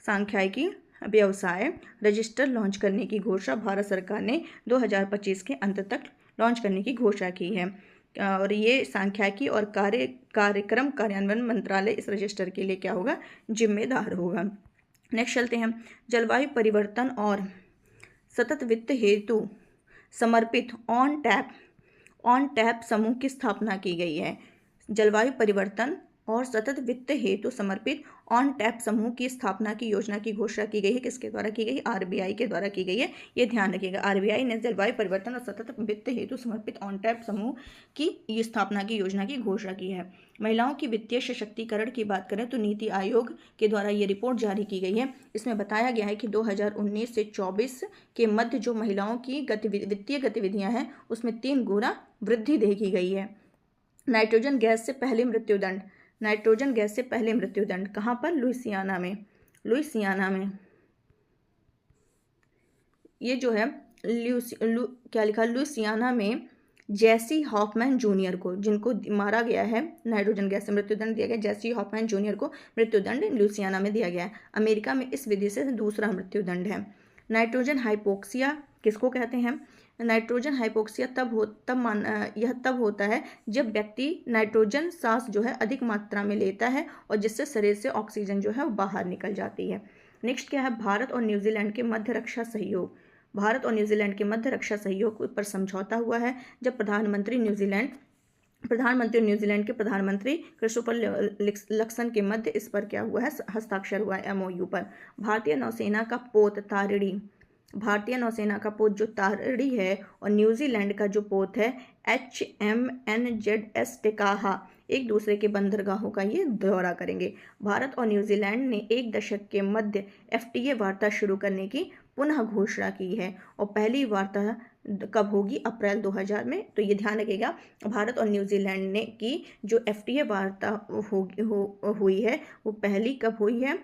सांख्यिकी व्यवसाय रजिस्टर लॉन्च करने की घोषणा भारत सरकार ने 2025 के अंत तक लॉन्च करने की घोषणा की है। और ये सांख्यिकी और कार्यक्रम कार्यान्वयन मंत्रालय इस रजिस्टर के लिए क्या होगा? जिम्मेदार होगा। नेक्स्ट चलते हैं, जलवायु परिवर्तन और सतत वित्त हेतु समर्पित ऑन टैप समूह की स्थापना की गई है। जलवायु परिवर्तन और सतत वित्त हेतु समर्पित ऑन टैप समूह की स्थापना की योजना की घोषणा की गई है। किसके द्वारा की गई? आरबीआई के द्वारा की गई है। ये ध्यान रखिएगा, आरबीआई ने जलवायु परिवर्तन और सतत वित्त हेतु समर्पित ऑन टैप समूह की स्थापना की योजना की घोषणा की है। महिलाओं की वित्तीय सशक्तिकरण की बात करें तो नीति आयोग के द्वारा ये रिपोर्ट जारी की गई है। इसमें बताया गया है कि 2019 से 24 के मध्य जो महिलाओं की वित्तीय गतिविधियां हैं उसमें 3 गुना वृद्धि देखी गई है। नाइट्रोजन गैस से पहले मृत्युदंड, नाइट्रोजन गैस से पहले मृत्युदंड कहाँ पर? लुइसियाना में, लुइसियाना में। ये जो है क्या लिखा? लुइसियाना में जैसी हॉफमैन जूनियर को, जिनको मारा गया है, नाइट्रोजन गैस से मृत्युदंड दिया गया, जैसी हॉफमैन जूनियर को मृत्युदंड लुइसियाना में दिया गया है। अमेरिका में इस विधि से दूसरा मृत्युदंड है। नाइट्रोजन हाइपोक्सिया किसको कहते हैं? नाइट्रोजन हाइपोक्सिया यह तब होता है जब व्यक्ति नाइट्रोजन सांस जो है अधिक मात्रा में लेता है और जिससे शरीर से ऑक्सीजन जो है वो बाहर निकल जाती है। नेक्स्ट क्या है? भारत और न्यूजीलैंड के मध्य रक्षा सहयोग, भारत और न्यूजीलैंड के मध्य रक्षा सहयोग पर समझौता हुआ है जब प्रधानमंत्री न्यूजीलैंड के प्रधानमंत्री क्रिस्टोफर लक्सन के मध्य इस पर क्या हुआ है? हस्ताक्षर हुआ है MOU पर। भारतीय नौसेना का पोत तारिणी, भारतीय नौसेना का पोत जो तारिणी है और न्यूजीलैंड का जो पोत है HMNZS टिकाहा, एक दूसरे के बंदरगाहों का ये दौरा करेंगे। भारत और न्यूजीलैंड ने एक दशक के मध्य FTA वार्ता शुरू करने की पुनः घोषणा की है और पहली वार्ता कब होगी? अप्रैल 2000 में। तो ये ध्यान रखिएगा, भारत और न्यूजीलैंड ने की जो FTA वार्ता हुई है वो पहली कब हुई है?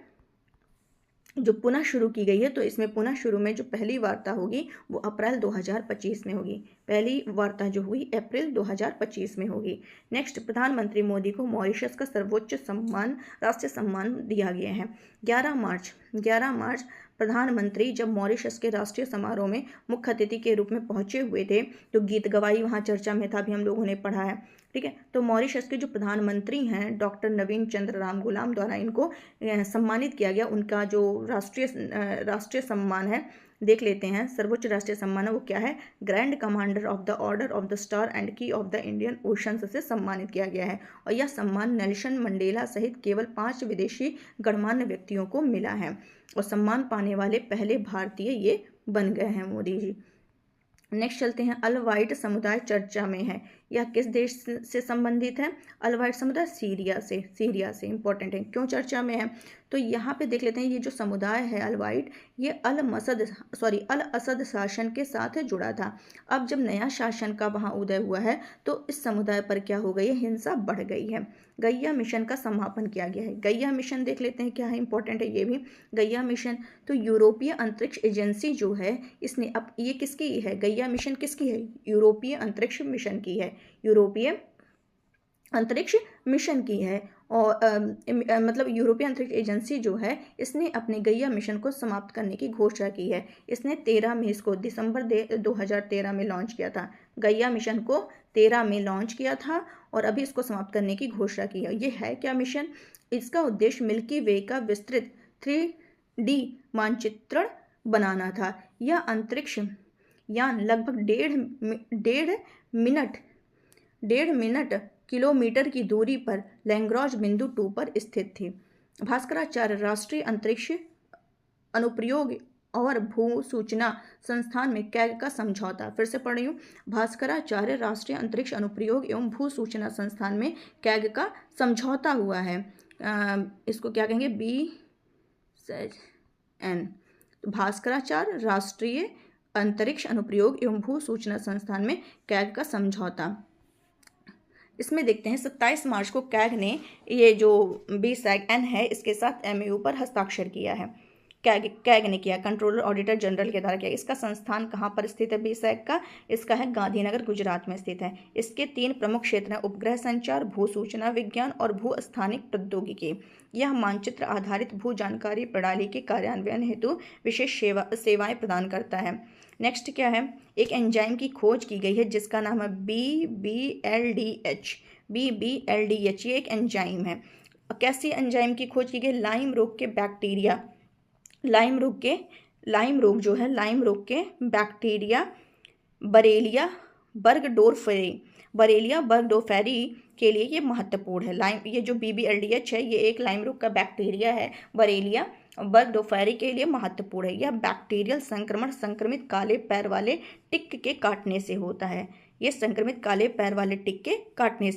जो पुनः शुरू की गई है, तो इसमें पुनः शुरू में जो पहली वार्ता होगी वो अप्रैल 2025 में होगी। पहली वार्ता जो हुई अप्रैल 2025 में होगी। नेक्स्ट, प्रधानमंत्री मोदी को मॉरिशस का सर्वोच्च सम्मान, राष्ट्रीय सम्मान दिया गया है। 11 मार्च प्रधानमंत्री जब मॉरिशस के राष्ट्रीय समारोह में मुख्य अतिथि के रूप में पहुंचे हुए थे तो गीत गवाई वहां चर्चा में था, भी हम लोगों ने पढ़ा है। ठीक है, तो मॉरिशस के जो प्रधानमंत्री हैं डॉक्टर नवीन चंद्र राम गुलाम द्वारा इनको सम्मानित किया गया। उनका जो राष्ट्रीय सम्मान है देख लेते हैं। सर्वोच्च राष्ट्रीय सम्मान है वो क्या है? Grand commander of the order of the star and की ऑफ द इंडियन ओशन से सम्मानित किया गया है और यह सम्मान नेल्सन मंडेला सहित केवल 5 विदेशी गणमान्य व्यक्तियों को मिला है और सम्मान पाने वाले पहले भारतीय ये बन गए हैं मोदी जी। नेक्स्ट चलते हैं, अलवाइट समुदाय चर्चा में है। यह किस देश से संबंधित है? अलवाइट समुदाय सीरिया से इंपॉर्टेंट है। क्यों चर्चा में है? तो यहाँ पे देख लेते हैं, ये जो समुदाय है अलवाइट, ये अल असद शासन के साथ जुड़ा था। अब जब नया शासन का वहाँ उदय हुआ है तो इस समुदाय पर क्या हो गई है? हिंसा बढ़ गई है। गैया मिशन का समापन किया गया है। गैया मिशन देख लेते हैं क्या है, इंपॉर्टेंट है ये भी। गैया मिशन तो यूरोपीय अंतरिक्ष एजेंसी जो है इसने, अब ये किसकी है? गैया मिशन किसकी है? यूरोपीय अंतरिक्ष मिशन की है, यूरोपीय अंतरिक्ष मिशन की है। और मतलब यूरोपीय अंतरिक्ष एजेंसी जो है इसने अपने गैया मिशन को समाप्त करने की घोषणा की है। इसने 13 मई को दिसंबर 2013 में लॉन्च किया था। गैया मिशन को 13 में लॉन्च किया था और अभी इसको समाप्त करने की घोषणा की है। ये है क्या मिशन? इसका उद्देश्य मिल्की वे का विस्तृत 3D मानचित्रण बनाना था। यह अंतरिक्ष यान लगभग डेढ़ मिनट किलोमीटर की दूरी पर लैग्रांज बिंदु 2 पर स्थित थी। भास्कराचार्य राष्ट्रीय अंतरिक्ष अनुप्रयोग और भू सूचना संस्थान में कैग का समझौता, फिर से पढ़ रही हूँ, भास्कराचार्य राष्ट्रीय अंतरिक्ष अनुप्रयोग एवं भू सूचना संस्थान में कैग का समझौता हुआ है। इसको क्या कहेंगे? BSN। भास्कराचार्य राष्ट्रीय अंतरिक्ष अनुप्रयोग एवं भू सूचना संस्थान में कैग का समझौता। इसमें देखते हैं 27 मार्च को कैग ने ये जो BSN है इसके साथ MOU पर हस्ताक्षर किया है। कैग ने किया, कंट्रोलर ऑडिटर जनरल के द्वारा किया। इसका संस्थान कहाँ पर स्थित है BSN का? इसका है गांधीनगर, गुजरात में स्थित है। इसके 3 प्रमुख क्षेत्र हैं, उपग्रह संचार, भू सूचना विज्ञान और भू स्थानिक प्रौद्योगिकी। यह मानचित्र आधारित भू जानकारी प्रणाली के कार्यान्वयन हेतु विशेष सेवाएं प्रदान करता है। नेक्स्ट क्या है? एक एंजाइम की खोज की गई है जिसका नाम है BBLDH। ये एक एंजाइम है। कैसी एंजाइम की खोज की गई? लाइम रोग के बैक्टीरिया बरेलिया बर्गडोरफेरी के लिए ये महत्वपूर्ण है। ये जो BBLDH है ये एक लाइम रोग का बैक्टीरिया है, बरेलिया बर्गडोरफेरी के लिए महत्वपूर्ण है। यह बैक्टीरियल संक्रमण संक्रमित काले पैर वाले टिक के काटने से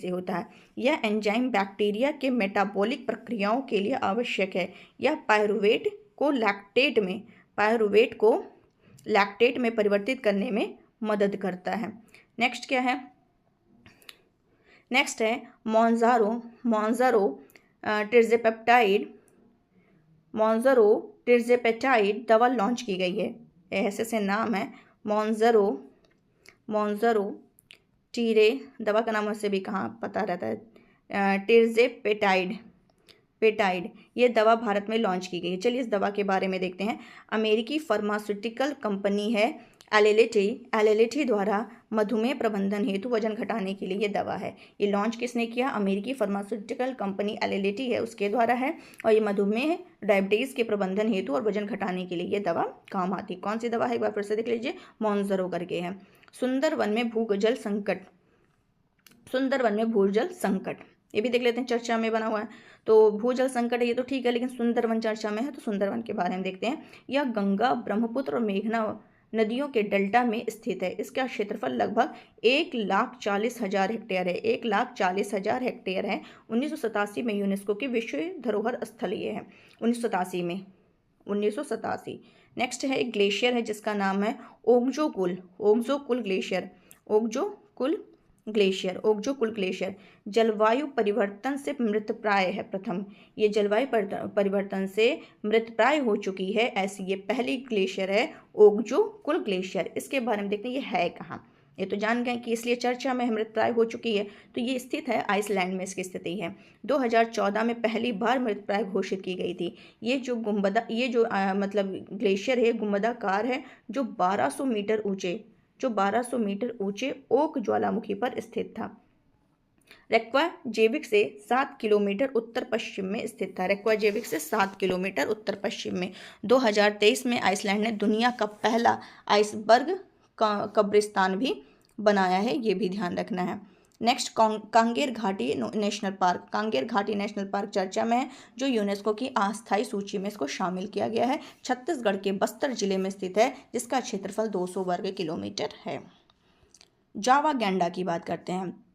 होता है। यह एंजाइम बैक्टीरिया के मेटाबॉलिक प्रक्रियाओं के लिए आवश्यक है। यह पायरुवेट को लैक्टेट में परिवर्तित करने में मदद करता है। नेक्स्ट क्या है? नेक्स्ट है मॉन्जारो ट्रिजेपेप्टाइड दवा लॉन्च की गई है। ऐसे नाम है मॉन्जारो टीरे, दवा का नाम उससे भी कहाँ पता रहता है, पेटाइड, ये दवा भारत में लॉन्च की गई है। चलिए इस दवा के बारे में देखते हैं। अमेरिकी फार्मास्यूटिकल कंपनी है एलेलिटी द्वारा मधुमेह प्रबंधन हेतु वजन घटाने के लिए ये दवा है। ये लॉन्च किसने किया? अमेरिकी फार्मास्यूटिकल कंपनी एलेलिटी है, उसके द्वारा है। और ये मधुमेह डायबिटीज़ के प्रबंधन हेतु और वजन घटाने के लिए ये दवा काम आती है। कौन सी दवा है एक बार फिर से देख लीजिए, मॉन्जारो करके है। सुंदरवन में भूजल संकट, ये भी देख लेते हैं, चर्चा में बना हुआ है। तो भूजल संकट है ये तो ठीक है, लेकिन सुंदरवन चर्चा में है, तो सुंदरवन के बारे में देखते हैं। यह गंगा, ब्रह्मपुत्र और मेघना नदियों के डेल्टा में स्थित है। इसका क्षेत्रफल लगभग 1,40,000 हेक्टेयर है। 1,40,000 हेक्टेयर है। 1987 में यूनेस्को की विश्व धरोहर स्थल ये है। 1987। नेक्स्ट है एक ग्लेशियर है जिसका नाम है ओग्जोकुल ग्लेशियर। जलवायु परिवर्तन से मृतप्राय है। प्रथम ये जलवायु परिवर्तन से मृतप्राय हो चुकी है, ऐसी ये पहली ग्लेशियर है ओग्जोकुल ग्लेशियर। इसके बारे में देखते हैं ये है कहाँ। ये तो जान गए कि इसलिए चर्चा में मृतप्राय हो चुकी है। तो ये स्थित है आइसलैंड में, इसकी स्थिति है। 2014 में पहली बार मृतप्राय घोषित की गई थी। ये जो ग्लेशियर है गुंबदाकार है, जो 1200 मीटर ऊंचे ओक ज्वालामुखी पर स्थित था। रेक्वाजेविक से 7 किलोमीटर उत्तर पश्चिम में स्थित था। 2023 में आइसलैंड ने दुनिया का पहला आइसबर्ग कब्रिस्तान भी बनाया है, ये भी ध्यान रखना है। नेक्स्ट कांगेर घाटी नेशनल पार्क चर्चा में है, जो यूनेस्को की अस्थायी सूची में इसको शामिल किया गया है। छत्तीसगढ़ के बस्तर जिले में स्थित है, जिसका क्षेत्रफल 200 वर्ग किलोमीटर है। जावा गैंडा की बात करते हैं।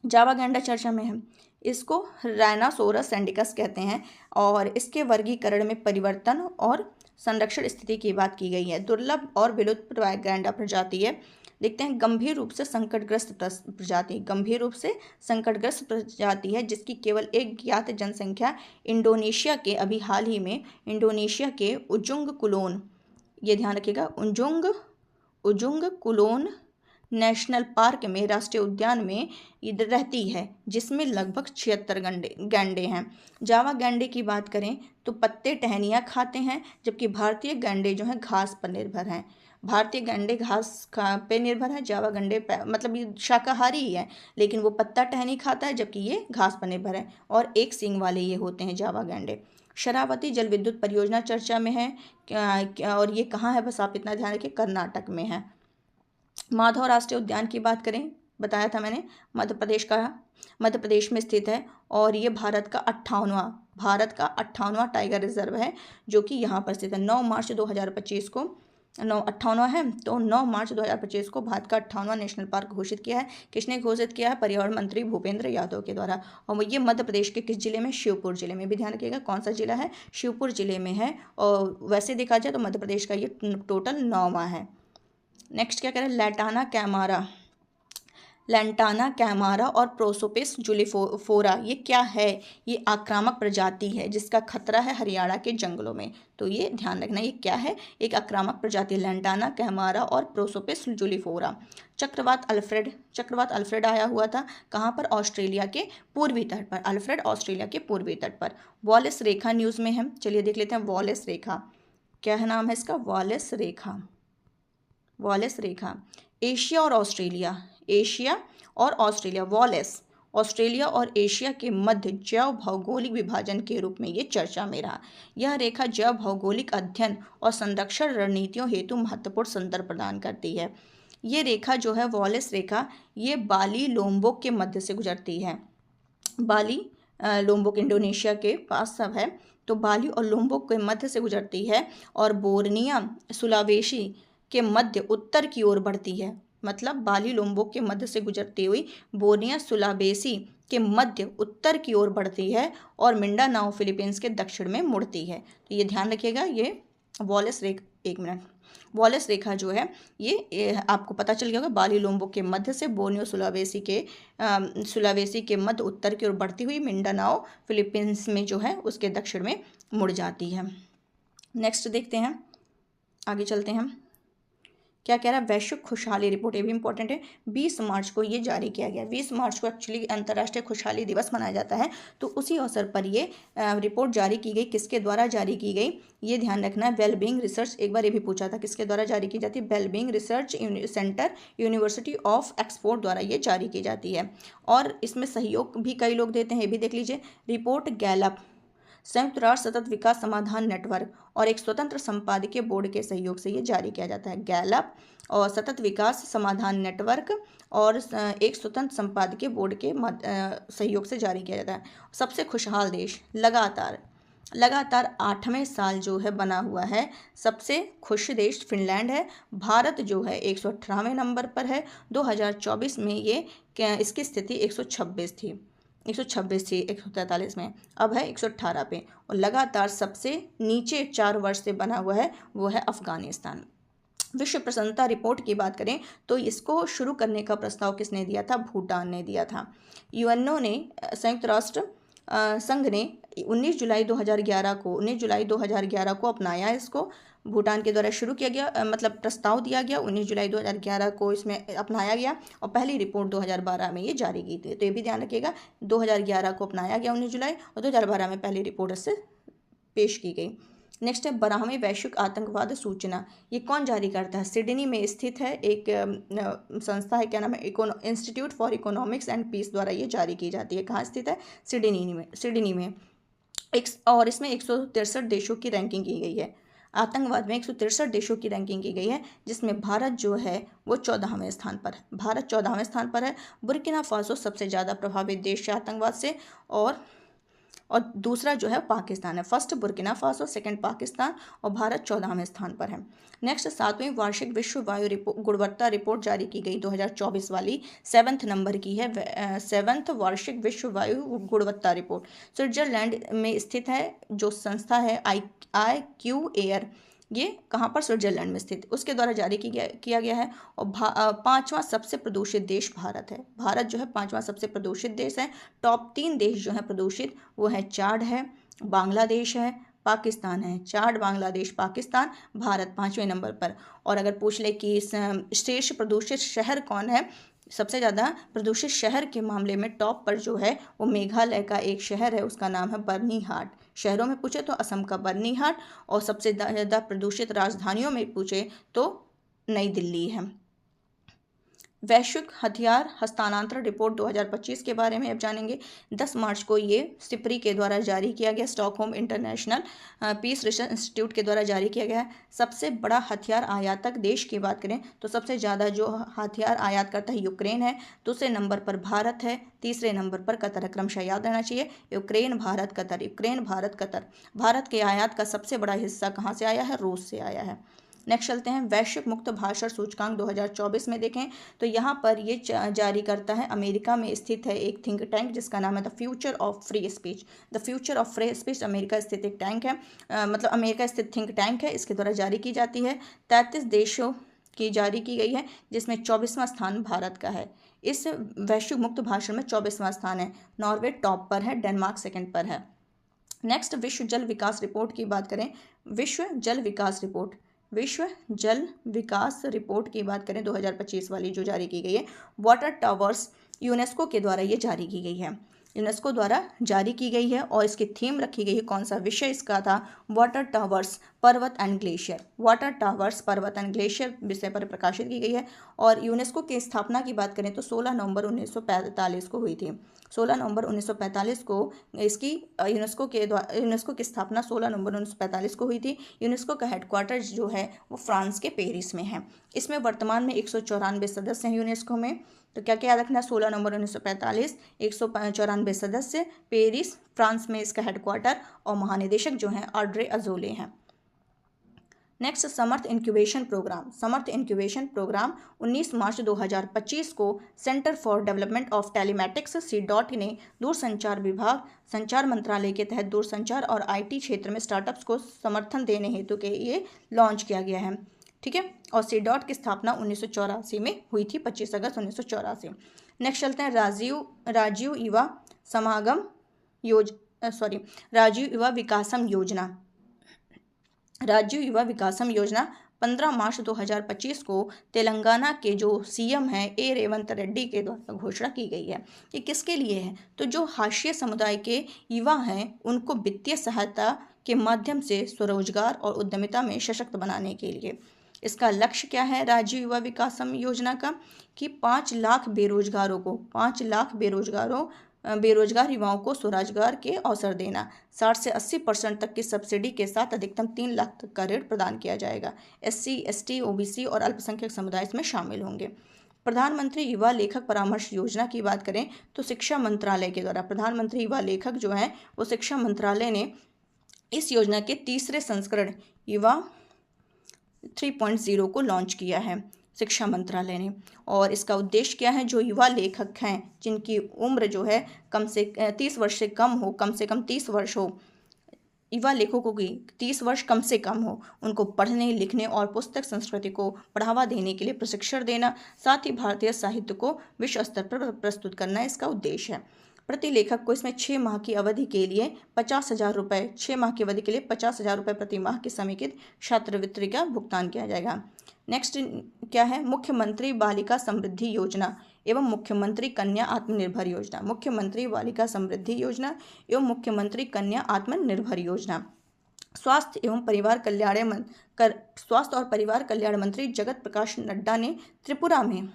जावा गैंडा चर्चा में है। इसको राइनासोरस सेंडिकस कहते हैं और इसके वर्गीकरण में परिवर्तन और संरक्षण स्थिति की बात की गई है। दुर्लभ और विलुप्त गैंडा प्रजाति है। देखते हैं गंभीर रूप से संकटग्रस्त प्रजाति है, जिसकी केवल एक ज्ञात जनसंख्या इंडोनेशिया के अभी हाल ही में इंडोनेशिया के उजुंग कुलोन, ये ध्यान रखिएगा, उजुंग कुलोन नेशनल पार्क में, राष्ट्रीय उद्यान में रहती है, जिसमें लगभग 76 गैंडे हैं। जावा गैंडे की बात करें तो पत्ते टहनियाँ खाते हैं, जबकि भारतीय गैंडे जो हैं घास पर निर्भर हैं। भारतीय गैंडे घास पे निर्भर है, जावा गैंडे मतलब ये शाकाहारी ही है, लेकिन वो पत्ता टहनी खाता है, जबकि ये घास पर निर्भर है और एक सींग वाले ये होते हैं जावा गैंडे। शरावती जल विद्युत परियोजना चर्चा में है और ये कहाँ है, बस आप इतना ध्यान रखिए, कर्नाटक में है। माधव राष्ट्रीय उद्यान की बात करें, बताया था मैंने, मध्य प्रदेश में स्थित है और ये भारत का 58वां टाइगर रिजर्व है, जो कि यहाँ पर स्थित है। 9 मार्च 2025 को 58वां है, तो 9 मार्च 2025 को भारत का 58वां नेशनल पार्क घोषित किया है। किसने घोषित किया है? पर्यावरण मंत्री भूपेंद्र यादव के द्वारा। और ये मध्य प्रदेश के किस जिले में? शिवपुर जिले में। भी ध्यान रखिएगा कौन सा जिला है, शिवपुर जिले में है। और वैसे देखा जाए तो मध्य प्रदेश का ये टोटल 9वां है। नेक्स्ट क्या करें, लैंटाना कैमारा और प्रोसोपिस जुलिफोरा, ये क्या है? ये आक्रामक प्रजाति है जिसका खतरा है हरियाणा के जंगलों में। तो ये ध्यान रखना, ये क्या है? एक आक्रामक प्रजाति, लैंटाना कैमारा और प्रोसोपिस जुलिफोरा। चक्रवात अल्फ्रेड आया हुआ था कहाँ पर? ऑस्ट्रेलिया के पूर्वी तट पर। अल्फ्रेड ऑस्ट्रेलिया के पूर्वी तट पर। वॉलेस रेखा न्यूज़ में है, चलिए देख लेते हैं। वॉलेस रेखा, क्या है नाम है इसका? वॉलेस रेखा। एशिया और ऑस्ट्रेलिया, वॉलेस ऑस्ट्रेलिया और एशिया के मध्य जैव भौगोलिक विभाजन के रूप में ये चर्चा में रहा। यह रेखा जैव भौगोलिक अध्ययन और संरक्षण रणनीतियों हेतु महत्वपूर्ण संदर्भ प्रदान करती है। ये रेखा जो है वॉलेस रेखा, ये बाली लोम्बोक के मध्य से गुजरती है। बाली लोम्बोक इंडोनेशिया के पास सब है, तो बाली और लोम्बोक के मध्य से गुजरती है और बोर्निया सुलावेशी के मध्य उत्तर की ओर बढ़ती है। मतलब बाली लोम्बोक के मध्य से गुजरती हुई बोर्निया सुलावेसी के मध्य उत्तर की ओर बढ़ती है और मिंडानाओ फिलीपींस के दक्षिण में मुड़ती है। तो ये ध्यान रखिएगा, ये वॉलेस रेखा। एक मिनट, वॉलेस रेखा जो है ये आपको पता चल गया होगा, बाली लोम्बोक के मध्य से बोर्नियो सुलावेसी के मध्य उत्तर की ओर बढ़ती हुई मिंडानाओ फिलीपींस में जो है उसके दक्षिण में मुड़ जाती है। नेक्स्ट देखते हैं, आगे चलते हैं। क्या कह रहा है, वैश्विक खुशहाली रिपोर्ट, ये भी इंपॉर्टेंट है। 20 मार्च को ये जारी किया गया। 20 मार्च को एक्चुअली अंतर्राष्ट्रीय खुशहाली दिवस मनाया जाता है, तो उसी अवसर पर ये रिपोर्ट जारी की गई। किसके द्वारा जारी की गई ये ध्यान रखना है। वेलबींग रिसर्च, एक बार ये भी पूछा था किसके द्वारा जारी की जाती है, wellbeing research centre university of Oxford द्वारा ये जारी की जाती है। और इसमें सहयोग भी कई लोग देते हैं, ये भी देख लीजिए। रिपोर्ट गैलप, संयुक्त राष्ट्र सतत विकास समाधान नेटवर्क और एक स्वतंत्र संपादकीय बोर्ड के सहयोग से ये जारी किया जाता है। गैलप और सतत विकास समाधान नेटवर्क और एक स्वतंत्र संपादकीय बोर्ड के सहयोग से जारी किया जाता है। सबसे खुशहाल देश, लगातार 8वें साल जो है बना हुआ है। सबसे खुश देश फिनलैंड है। भारत जो है 118वें नंबर पर है। 2024 में ये इसकी स्थिति 126 थी, 143 में, अब है 118 पे। और लगातार सबसे नीचे 4 वर्ष से बना हुआ है वो है अफगानिस्तान। विश्व प्रसन्नता रिपोर्ट की बात करें तो इसको शुरू करने का प्रस्ताव किसने दिया था, भूटान ने दिया था। यूएनओ ने, संयुक्त राष्ट्र संघ ने 19 जुलाई 2011 को अपनाया। इसको भूटान के द्वारा शुरू किया गया, मतलब प्रस्ताव दिया गया 19 जुलाई 2011 को इसमें अपनाया गया और पहली रिपोर्ट 2012 में ये जारी की थी। तो ये भी ध्यान रखिएगा, 2011 को अपनाया गया 19 जुलाई और 2012 में पहली रिपोर्ट इससे पेश की गई। नेक्स्ट है 12वें वैश्विक आतंकवाद सूचना। ये कौन जारी करता है, सिडनी में स्थित है एक संस्था है, क्या नाम है, institute for economics and peace द्वारा ये जारी की जाती है। कहाँ स्थित है, सिडनी में। और इसमें 163 देशों की रैंकिंग की गई है। आतंकवाद में 163 देशों की रैंकिंग की गई है, जिसमें भारत जो है वो 14वें स्थान पर है। भारत 14वें स्थान पर है। बुर्किना फासो सबसे ज़्यादा प्रभावित देश है आतंकवाद से, और दूसरा जो है पाकिस्तान है। First Burkina Faso, second Pakistan, और भारत 14वें स्थान पर है। नेक्स्ट 7वीं वार्षिक विश्व वायु गुणवत्ता रिपोर्ट जारी की गई 2024 वाली, 7th नंबर की है। 7th वार्षिक विश्व वायु गुणवत्ता रिपोर्ट स्विट्जरलैंड में स्थित है। जो संस्था है IQ-AIR, ये कहाँ पर, स्विट्जरलैंड में स्थित, उसके द्वारा जारी किया गया है। और 5वां सबसे प्रदूषित देश भारत है। भारत जो है 5वां सबसे प्रदूषित देश है। टॉप 3 देश जो है प्रदूषित, वो है चाड है, बांग्लादेश है, पाकिस्तान है। चाड, बांग्लादेश, पाकिस्तान, भारत 5वें नंबर पर। और अगर पूछ ले कि शीर्ष प्रदूषित शहर कौन है, सबसे ज़्यादा प्रदूषित शहर के मामले में टॉप पर जो है वो मेघालय का एक शहर है, उसका नाम है बर्नीहाट। शहरों में पूछे तो असम का बर्नीहाट, और सबसे ज़्यादा प्रदूषित राजधानियों में पूछे तो नई दिल्ली है। वैश्विक हथियार हस्तांतरण रिपोर्ट 2025 के बारे में अब जानेंगे। 10 मार्च को ये सिप्री के द्वारा जारी किया गया, Stockholm international peace research institute के द्वारा जारी किया गया है। सबसे बड़ा हथियार आयातक देश की बात करें तो सबसे ज़्यादा जो हथियार आयात करता है यूक्रेन है। दूसरे नंबर पर भारत है, तीसरे नंबर पर कतर है। क्रमशः याद रहना चाहिए, Ukraine, Bharat, Qatar, Ukraine, Bharat, Qatar. Bharat के आयात का सबसे बड़ा हिस्सा कहाँ से आया है, रूस से आया है। नेक्स्ट चलते हैं, वैश्विक मुक्त भाषण सूचकांक 2024 में देखें तो यहाँ पर ये जारी करता है, अमेरिका में स्थित है एक थिंक टैंक जिसका नाम है the future of free speech. The future of free speech America स्थित एक टैंक है, मतलब अमेरिका स्थित थिंक टैंक है, इसके द्वारा जारी की जाती है। 33 देशों की जारी की गई है, जिसमें 24वां स्थान भारत का है। इस वैश्विक मुक्त भाषण में 24वां स्थान है। नॉर्वे टॉप पर है, डेनमार्क सेकेंड पर है। नेक्स्ट विश्व जल विकास रिपोर्ट की बात करें, विश्व जल विकास रिपोर्ट की बात करें 2025 वाली जो जारी की गई है, वाटर टावर्स यूनेस्को के द्वारा ये जारी की गई है। यूनेस्को द्वारा जारी की गई है और इसकी थीम रखी गई है, कौन सा विषय इसका था, वाटर टावर्स पर्वत एंड ग्लेशियर। वाटर टावर्स पर्वत एंड ग्लेशियर विषय पर प्रकाशित की गई है। और यूनेस्को की स्थापना की बात करें तो 16 नवंबर 1945 को हुई थी। 16 नवंबर 1945 को इसकी यूनेस्को की स्थापना 16 नवंबर 1945 को हुई थी। यूनेस्को का हेडक्वार्टर जो है वो फ्रांस के पेरिस में है। इसमें वर्तमान में 194 सदस्य हैं यूनेस्को में। तो क्या क्या याद रखना, 16 नवंबर 1945, 194 सदस्य, पेरिस फ्रांस में इसका हेडक्वार्टर, और महानिदेशक जो हैं ऑड्रे अजोले हैं। नेक्स्ट समर्थ इंक्यूबेशन प्रोग्राम 19 मार्च 2025 को centre for development of telematics CDOT ने दूरसंचार विभाग, संचार मंत्रालय के तहत दूरसंचार और IT क्षेत्र में स्टार्टअप्स को समर्थन देने हेतु के ये लॉन्च किया गया है। ठीक है। और सीडॉट की स्थापना 1984 में हुई थी, 25 अगस्त 1984। नेक्स्ट चलते हैं राजीव युवा समागम राजीव युवा विकासम योजना। राजीव युवा विकासम योजना 15 मार्च 2025 को तेलंगाना के जो सीएम हैं ए रेवंत रेड्डी के द्वारा घोषणा की गई है। ये किसके लिए है? तो जो हाशिया समुदाय के युवा हैं उनको वित्तीय सहायता के माध्यम से स्वरोजगार और उद्यमिता में सशक्त बनाने के लिए। इसका लक्ष्य क्या है राजीव युवा विकासम योजना का? कि 5 लाख बेरोजगार युवाओं को स्वरोजगार के अवसर देना। 60 से 80% तक की सब्सिडी के साथ अधिकतम 3 लाख तक का ऋण प्रदान किया जाएगा। SC, ST, OBC और अल्पसंख्यक समुदाय इसमें शामिल होंगे। प्रधानमंत्री युवा लेखक परामर्श योजना की बात करें तो शिक्षा मंत्रालय के द्वारा प्रधानमंत्री युवा लेखक जो है वो शिक्षा मंत्रालय ने इस योजना के तीसरे संस्करण युवा 3.0 को लॉन्च किया है शिक्षा मंत्रालय ने। और इसका उद्देश्य क्या है? जो युवा लेखक हैं जिनकी उम्र जो है कम से 30 वर्ष से कम हो, कम से कम 30 वर्ष हो, युवा लेखकों की 30 वर्ष कम से कम हो, उनको पढ़ने लिखने और पुस्तक संस्कृति को बढ़ावा देने के लिए प्रशिक्षण देना, साथ ही भारतीय साहित्य को विश्व स्तर पर प्रस्तुत करना इसका उद्देश्य है। प्रति लेखक को इसमें 6 माह की अवधि के लिए 50,000 रुपये 6 माह की अवधि के लिए 50,000 रुपये प्रति माह की समेकित छात्रवृत्ति का भुगतान किया जाएगा। नेक्स्ट क्या है? मुख्यमंत्री बालिका समृद्धि योजना एवं मुख्यमंत्री कन्या आत्मनिर्भर योजना। मुख्यमंत्री बालिका समृद्धि योजना एवं मुख्यमंत्री कन्या आत्मनिर्भर योजना। स्वास्थ्य और परिवार कल्याण मंत्री जगत प्रकाश नड्डा ने त्रिपुरा में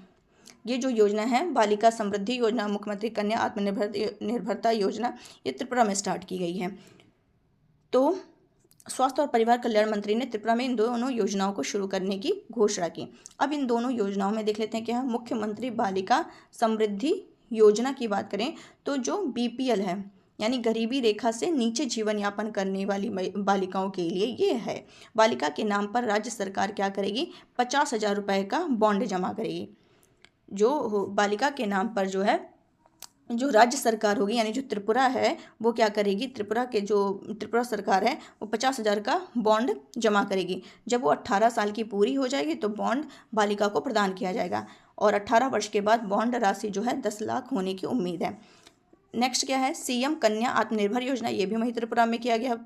ये जो योजना है बालिका समृद्धि योजना, मुख्यमंत्री कन्या आत्मनिर्भरता योजना, ये त्रिपुरा में स्टार्ट की गई है। तो स्वास्थ्य और परिवार कल्याण मंत्री ने त्रिपुरा में इन दोनों योजनाओं को शुरू करने की घोषणा की। अब इन दोनों योजनाओं में देख लेते हैं क्या है। मुख्यमंत्री बालिका समृद्धि योजना की बात करें तो जो BPL है यानी गरीबी रेखा से नीचे जीवन यापन करने वाली बालिकाओं के लिए ये है। बालिका के नाम पर राज्य सरकार क्या करेगी? 50,000 रुपये का बॉन्ड जमा करेगी। जो बालिका के नाम पर जो राज्य सरकार होगी यानी जो त्रिपुरा है वो क्या करेगी? त्रिपुरा सरकार है वो 50,000 का बॉन्ड जमा करेगी। जब वो 18 साल की पूरी हो जाएगी तो बॉन्ड बालिका को प्रदान किया जाएगा और 18 वर्ष के बाद बॉन्ड राशि जो है 10 लाख होने की उम्मीद है। नेक्स्ट क्या है? CM कन्या आत्मनिर्भर योजना, ये भी वहीं त्रिपुरा में किया गया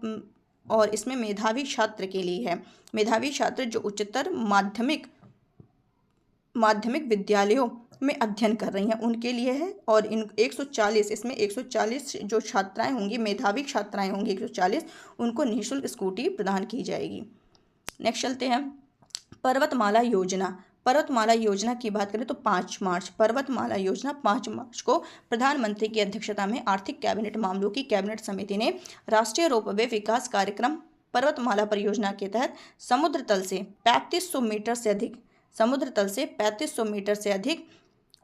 और इसमें मेधावी छात्र के लिए है। मेधावी छात्र जो उच्चतर माध्यमिक विद्यालयों में अध्ययन कर रही हैं उनके लिए है। और इन 140 जो छात्राएं होंगी, मेधावी छात्राएं होंगी 140, उनको निःशुल्क स्कूटी प्रदान की जाएगी। नेक्स्ट चलते हैं पर्वतमाला योजना की बात करें तो 5 मार्च को प्रधानमंत्री की अध्यक्षता में आर्थिक कैबिनेट मामलों की कैबिनेट समिति ने राष्ट्रीय रोपवे विकास कार्यक्रम पर्वतमाला परियोजना के तहत समुद्र तल से 3500 मीटर से अधिक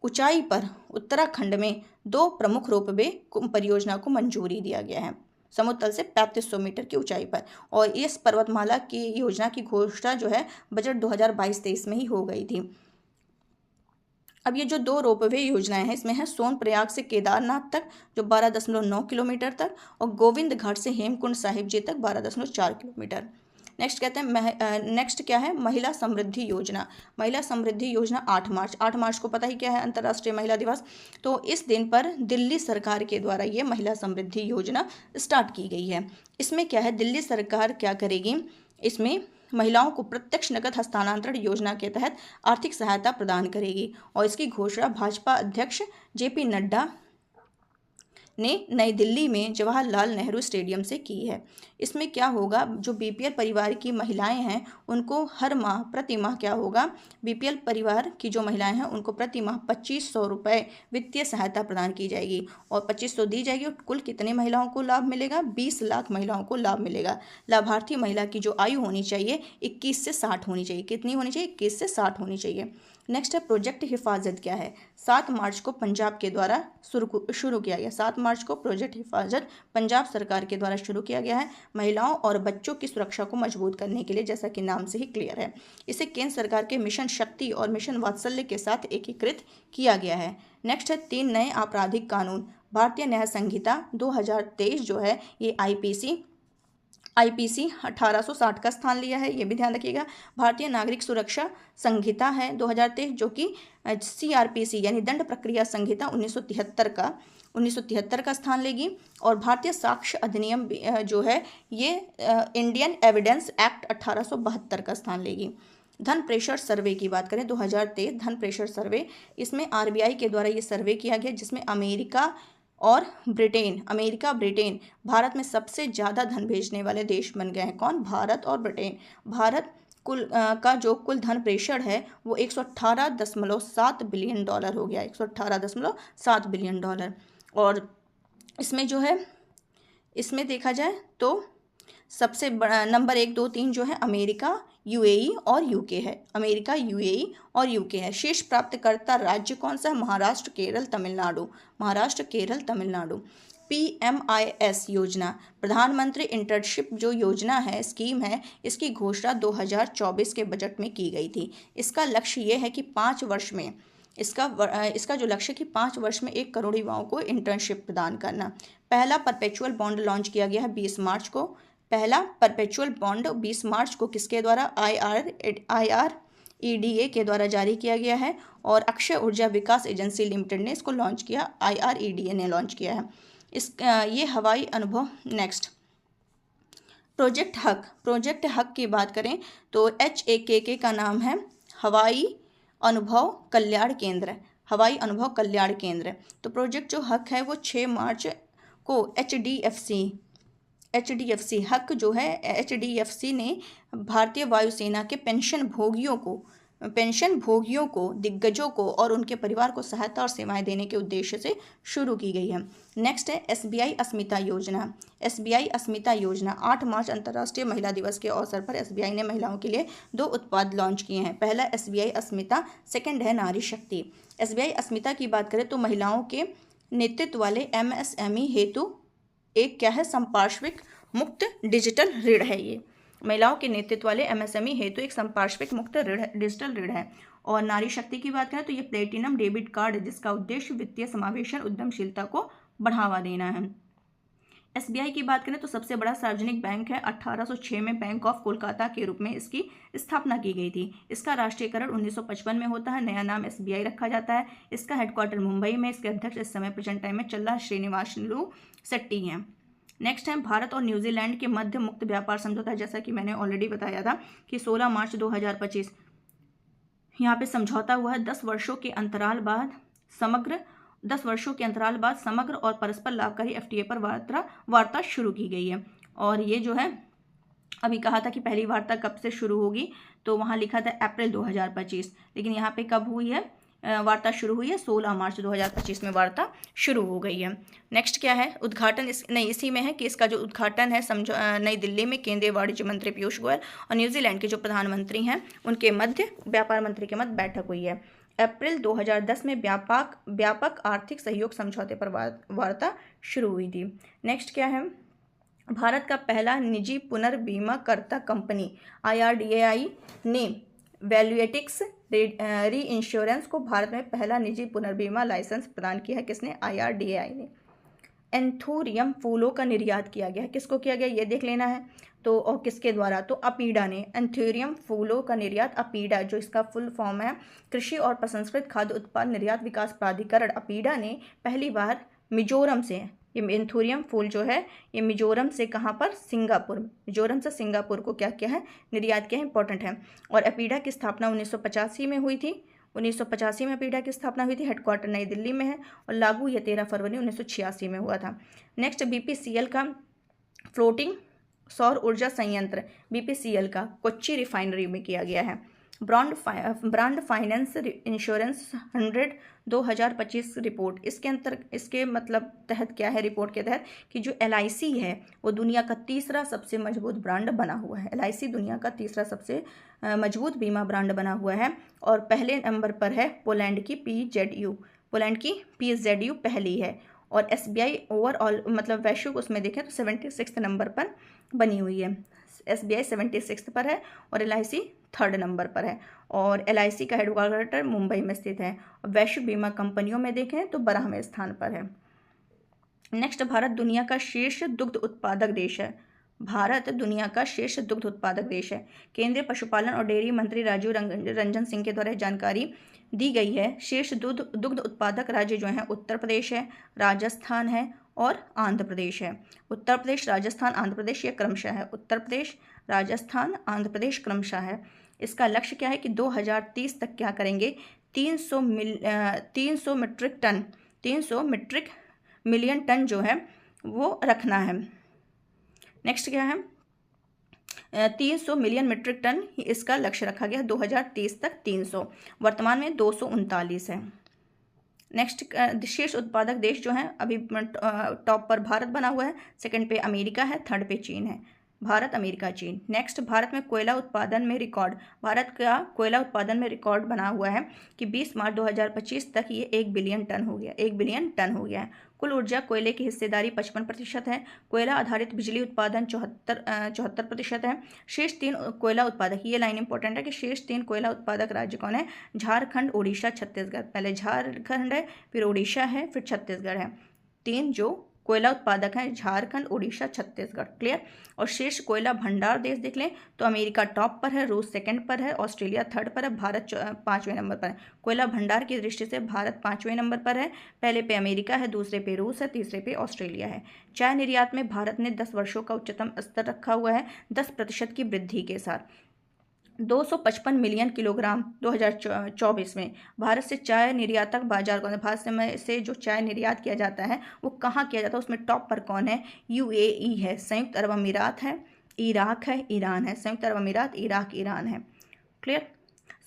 ऊंचाई पर उत्तराखंड में 2 प्रमुख रोपवे परियोजना को मंजूरी दिया गया है, समुद्र तल से 3500 मीटर की ऊंचाई पर। और इस पर्वतमाला की योजना की घोषणा जो है बजट 2022-23 में ही हो गई थी। अब ये जो 2 रोपवे योजनाएं हैं इसमें है सोनप्रयाग से केदारनाथ तक जो 12.9 किलोमीटर तक और गोविंद घाट से हेमकुंड साहिब जी तक 12.4 किलोमीटर। नेक्स्ट कहते हैं नेक्स्ट क्या है? महिला समृद्धि योजना। 8 मार्च को पता ही क्या है? अंतर्राष्ट्रीय महिला दिवस। तो इस दिन पर दिल्ली सरकार के द्वारा ये महिला समृद्धि योजना स्टार्ट की गई है। इसमें क्या है? दिल्ली सरकार क्या करेगी? इसमें महिलाओं को प्रत्यक्ष नकद हस्तांतरण योजना के तहत आर्थिक सहायता प्रदान करेगी और इसकी घोषणा भाजपा अध्यक्ष JP नड्डा ने नई दिल्ली में जवाहरलाल नेहरू स्टेडियम से की है। इसमें क्या होगा? जो BPL परिवार की महिलाएं हैं उनको प्रति माह क्या होगा? BPL परिवार की जो महिलाएं हैं उनको प्रति माह 2500 रुपये वित्तीय सहायता प्रदान की जाएगी और 2500 दी जाएगी। और कुल कितने महिलाओं को लाभ मिलेगा? 20 लाख महिलाओं को लाभ मिलेगा। लाभार्थी महिला की जो आयु होनी चाहिए 21 से 60 होनी चाहिए। कितनी होनी चाहिए? 21 से 60 होनी चाहिए। नेक्स्ट है प्रोजेक्ट हिफाजत क्या है? 7 मार्च को पंजाब के द्वारा शुरू किया गया। 7 मार्च को प्रोजेक्ट हिफाजत पंजाब सरकार के द्वारा शुरू किया गया है। महिलाओं और बच्चों की सुरक्षा को मजबूत करने के लिए, जैसा कि नाम से ही क्लियर है। इसे केंद्र सरकार के मिशन शक्ति और मिशन वात्सल्य के साथ एकीकृत किया गया है। नेक्स्ट है 3 नए आपराधिक कानून। भारतीय न्याय संहिता 2023 जो है ये IPC 1860 का स्थान लिया है, ये भी ध्यान रखिएगा। भारतीय नागरिक सुरक्षा संहिता है 2023, जो कि CRPC यानी दंड प्रक्रिया संहिता 1973 का स्थान लेगी। और भारतीय साक्ष्य अधिनियम जो है ये इंडियन एविडेंस एक्ट 1872 का स्थान लेगी। धन प्रेषण सर्वे की बात करें 2023 धन प्रेषण सर्वे, इसमें RBI के द्वारा ये सर्वे किया गया, जिसमें अमेरिका ब्रिटेन भारत में सबसे ज़्यादा धन भेजने वाले देश बन गए हैं। कौन? भारत और ब्रिटेन। भारत का जो कुल धन प्रेषण है वो 118.7 बिलियन डॉलर हो गया, 118.7 बिलियन डॉलर। और इसमें जो है, इसमें देखा जाए तो सबसे बड़ा नंबर 1, 2, 3 जो है अमेरिका, UAE और UK है। अमेरिका, UAE और UK है। शीर्ष प्राप्तकर्ता राज्य कौन सा है? महाराष्ट्र, केरल, तमिलनाडु। PMIS योजना, प्रधानमंत्री इंटर्नशिप जो योजना है, स्कीम है, इसकी घोषणा 2024 के बजट में की गई थी। इसका लक्ष्य ये है कि 5 वर्ष में इसका जो लक्ष्य कि 5 वर्ष में 1 करोड़ युवाओं को इंटर्नशिप प्रदान करना। पहला परपेचुअल बॉन्ड लॉन्च किया गया है 20 मार्च को। पहला परपेचुअल बॉन्ड 20 मार्च को किसके द्वारा? IREDA के द्वारा जारी किया गया है। और अक्षय ऊर्जा विकास एजेंसी लिमिटेड ने इसको लॉन्च किया, IREDA ने लॉन्च किया है। ये हवाई अनुभव। नेक्स्ट, प्रोजेक्ट हक की बात करें तो HAKK का नाम है हवाई अनुभव कल्याण केंद्र। तो प्रोजेक्ट जो हक है वो 6 मार्च को HDFC हक जो है, HDFC ने भारतीय वायुसेना के पेंशन भोगियों को, दिग्गजों को और उनके परिवार को सहायता और सेवाएं देने के उद्देश्य से शुरू की गई है। नेक्स्ट है SBI अस्मिता योजना। 8 मार्च अंतर्राष्ट्रीय महिला दिवस के अवसर पर SBI ने महिलाओं के लिए 2 उत्पाद लॉन्च किए हैं। पहला SBI अस्मिता, सेकंड है नारी शक्ति। SBI अस्मिता की बात करें तो महिलाओं के नेतृत्व वाले MSME हेतु एक क्या है? संपार्श्विक मुक्त डिजिटल ऋण है। ये महिलाओं के नेतृत्व वाले MSME हेतु एक संपार्श्विक मुक्त डिजिटल ऋण है। और नारी शक्ति की बात करें तो ये प्लेटिनम डेबिट कार्ड है, जिसका उद्देश्य वित्तीय समावेशन, उद्यमशीलता को बढ़ावा देना है। SBI की बात करें तो सबसे बड़ा सार्वजनिक बैंक है। 1806 में बैंक ऑफ कोलकाता के रूप में इसकी स्थापना की गई थी। इसका राष्ट्रीयकरण 1955 में होता है। नया नाम SBI रखा जाता है। इसका हेडक्वार्टर मुंबई में। इसके अध्यक्ष इस समय प्रेजेंट टाइम में चल्ला श्रीनिवासलू शेट्टी हैं। नेक्स्ट है भारत और न्यूजीलैंड के मध्य मुक्त व्यापार समझौता, जैसा कि मैंने ऑलरेडी बताया था कि 16 मार्च 2025 यहाँ पे समझौता हुआ है। 10 वर्षों के अंतराल बाद समग्र और परस्पर लाभकारी FTA पर वार्ता शुरू की गई है। और ये जो है अभी कहा था कि पहली वार्ता कब से शुरू होगी, तो वहाँ लिखा था अप्रैल 2025, लेकिन यहाँ पे कब हुई है वार्ता शुरू हुई है? 16 मार्च 2025 में वार्ता शुरू हो गई है। नेक्स्ट क्या है? उद्घाटन इसी में है कि इसका जो उद्घाटन है नई दिल्ली में केंद्रीय वाणिज्य मंत्री पीयूष गोयल और न्यूजीलैंड के जो प्रधानमंत्री हैं उनके मध्य, व्यापार मंत्री के मध्य बैठक हुई है। अप्रैल 2010 में व्यापक आर्थिक सहयोग समझौते पर वार्ता शुरू हुई थी। नेक्स्ट क्या है? भारत का पहला निजी पुनर्बीमाकर्ता कंपनी IRDAI ने वैल्यूएटिक्स री इंश्योरेंस को भारत में पहला निजी पुनर्बीमा लाइसेंस प्रदान किया है। किसने? IRDAI ने। एंथोरियम फूलों का निर्यात किया गया है। किसको किया गया ये देख लेना है। तो और किसके द्वारा? तो अपीडा ने। एंथोरियम फूलों का निर्यात अपीडा, जो इसका फुल फॉर्म है कृषि और प्रसंस्कृत खाद्य उत्पाद निर्यात विकास प्राधिकरण, अपीडा ने पहली बार मिजोरम से, ये एंथोरियम फूल जो है ये मिजोरम से, कहाँ पर? मिजोरम से सिंगापुर को क्या किया है? निर्यात किया है। इंपॉर्टेंट है। और अपीडा की स्थापना 1985 में हुई थी। 1985 में अपीडा की स्थापना हुई थी। हेडक्वार्टर नई दिल्ली में है और लागू यह 13 फरवरी 1986 में हुआ था। नेक्स्ट, BPCL का फ्लोटिंग सौर ऊर्जा संयंत्र BPCL का कोच्चि रिफाइनरी में किया गया है। ब्रांड फाइनेंस इंश्योरेंस 100 2025 रिपोर्ट, इसके मतलब तहत क्या है? रिपोर्ट के तहत कि जो LIC है वो दुनिया का तीसरा सबसे मजबूत ब्रांड बना हुआ है। LIC दुनिया का तीसरा सबसे मजबूत बीमा ब्रांड बना हुआ है। और पहले नंबर पर है पोलैंड की PZU पहली है। और SBI ओवरऑल मतलब वैश्विक उसमें देखें तो 76 नंबर पर बनी हुई है। SBI 76 पर है और LIC 3rd नंबर पर है। और LIC का हेडक्वार्टर मुंबई में स्थित है। और वैश्विक बीमा कंपनियों में देखें तो 12वें स्थान पर है। नेक्स्ट, भारत दुनिया का शीर्ष दुग्ध उत्पादक देश है। भारत दुनिया का शीर्ष दुग्ध उत्पादक देश है। केंद्रीय पशुपालन और डेयरी मंत्री राजीव रंजन सिंह के द्वारा जानकारी दी गई है। शीर्ष दुग्ध उत्पादक राज्य जो हैं उत्तर प्रदेश है, राजस्थान है और आंध्र प्रदेश है। उत्तर प्रदेश, राजस्थान, आंध्र प्रदेश ये क्रमशः है। उत्तर प्रदेश, राजस्थान, आंध्र प्रदेश क्रमशः है। इसका लक्ष्य क्या है कि 2030 तक क्या करेंगे, 300 मीट्रिक मिलियन टन जो है वो रखना है। नेक्स्ट क्या है, 300 मिलियन मीट्रिक टन इसका लक्ष्य रखा गया 2030 तक। 300 वर्तमान में 239 है। नेक्स्ट शीर्ष उत्पादक देश जो है अभी टॉप पर भारत बना हुआ है, सेकंड पे अमेरिका है, थर्ड पे चीन है। भारत, अमेरिका, चीन। नेक्स्ट, भारत में कोयला उत्पादन में रिकॉर्ड। भारत का कोयला उत्पादन में रिकॉर्ड बना हुआ है कि 20 मार्च 2025 तक ये 1 बिलियन टन हो गया। 1 बिलियन टन हो गया है। कुल ऊर्जा कोयले की हिस्सेदारी 55% है। कोयला आधारित बिजली उत्पादन 74% है। शीर्ष 3 कोयला उत्पादक, ये लाइन इंपॉर्टेंट है कि शीर्ष 3 कोयला उत्पादक राज्य कौन है, झारखंड, उड़ीसा, छत्तीसगढ़। पहले झारखंड है, फिर उड़ीसा है, फिर छत्तीसगढ़ है। 3 जो कोयला उत्पादक हैं, झारखंड, उड़ीसा, छत्तीसगढ़। क्लियर। और शीर्ष कोयला भंडार देश देख लें तो अमेरिका टॉप पर है, रूस सेकंड पर है, ऑस्ट्रेलिया थर्ड पर है, भारत 5वें नंबर पर है। कोयला भंडार की दृष्टि से भारत 5वें नंबर पर है। पहले पे अमेरिका है, दूसरे पे रूस है, तीसरे पे ऑस्ट्रेलिया है। चाय निर्यात में भारत ने 10 वर्षों का उच्चतम स्तर रखा हुआ है, 10% की वृद्धि के साथ। 255 मिलियन किलोग्राम 2024 में। भारत से चाय निर्यातक बाजार कौन है, भारत से जो चाय निर्यात किया जाता है वो कहाँ किया जाता है, उसमें टॉप पर कौन है, यूएई है, संयुक्त अरब अमीरात है, इराक है, ईरान है। संयुक्त अरब अमीरात, इराक, ईरान है। क्लियर।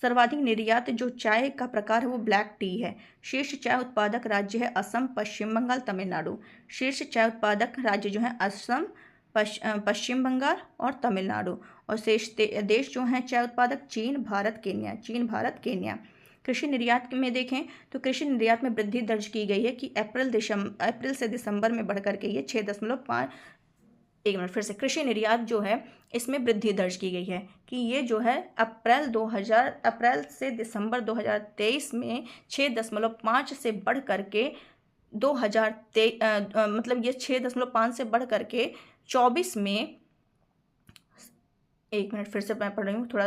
सर्वाधिक निर्यात जो चाय का प्रकार है वो ब्लैक टी है। शीर्ष चाय उत्पादक राज्य है असम, पश्चिम बंगाल, तमिलनाडु। शीर्ष चाय उत्पादक राज्य जो है असम, पश्चिम बंगाल और तमिलनाडु। और शेष देश जो हैं चाय उत्पादक, चीन, भारत, केन्या। चीन, भारत, केन्या। कृषि निर्यात में देखें तो कृषि निर्यात में वृद्धि दर्ज की गई है कि अप्रैल से दिसंबर में बढ़कर के ये 6.5, एक मिनट फिर से, कृषि निर्यात जो है इसमें वृद्धि दर्ज की गई है कि ये जो है अप्रैल से दिसंबर 2023 में 6.5 से बढ़ करके 2023 मतलब ये 6.5 से बढ़ करके 24 में, एक मिनट फिर से मैं पढ़ रही हूँ, थोड़ा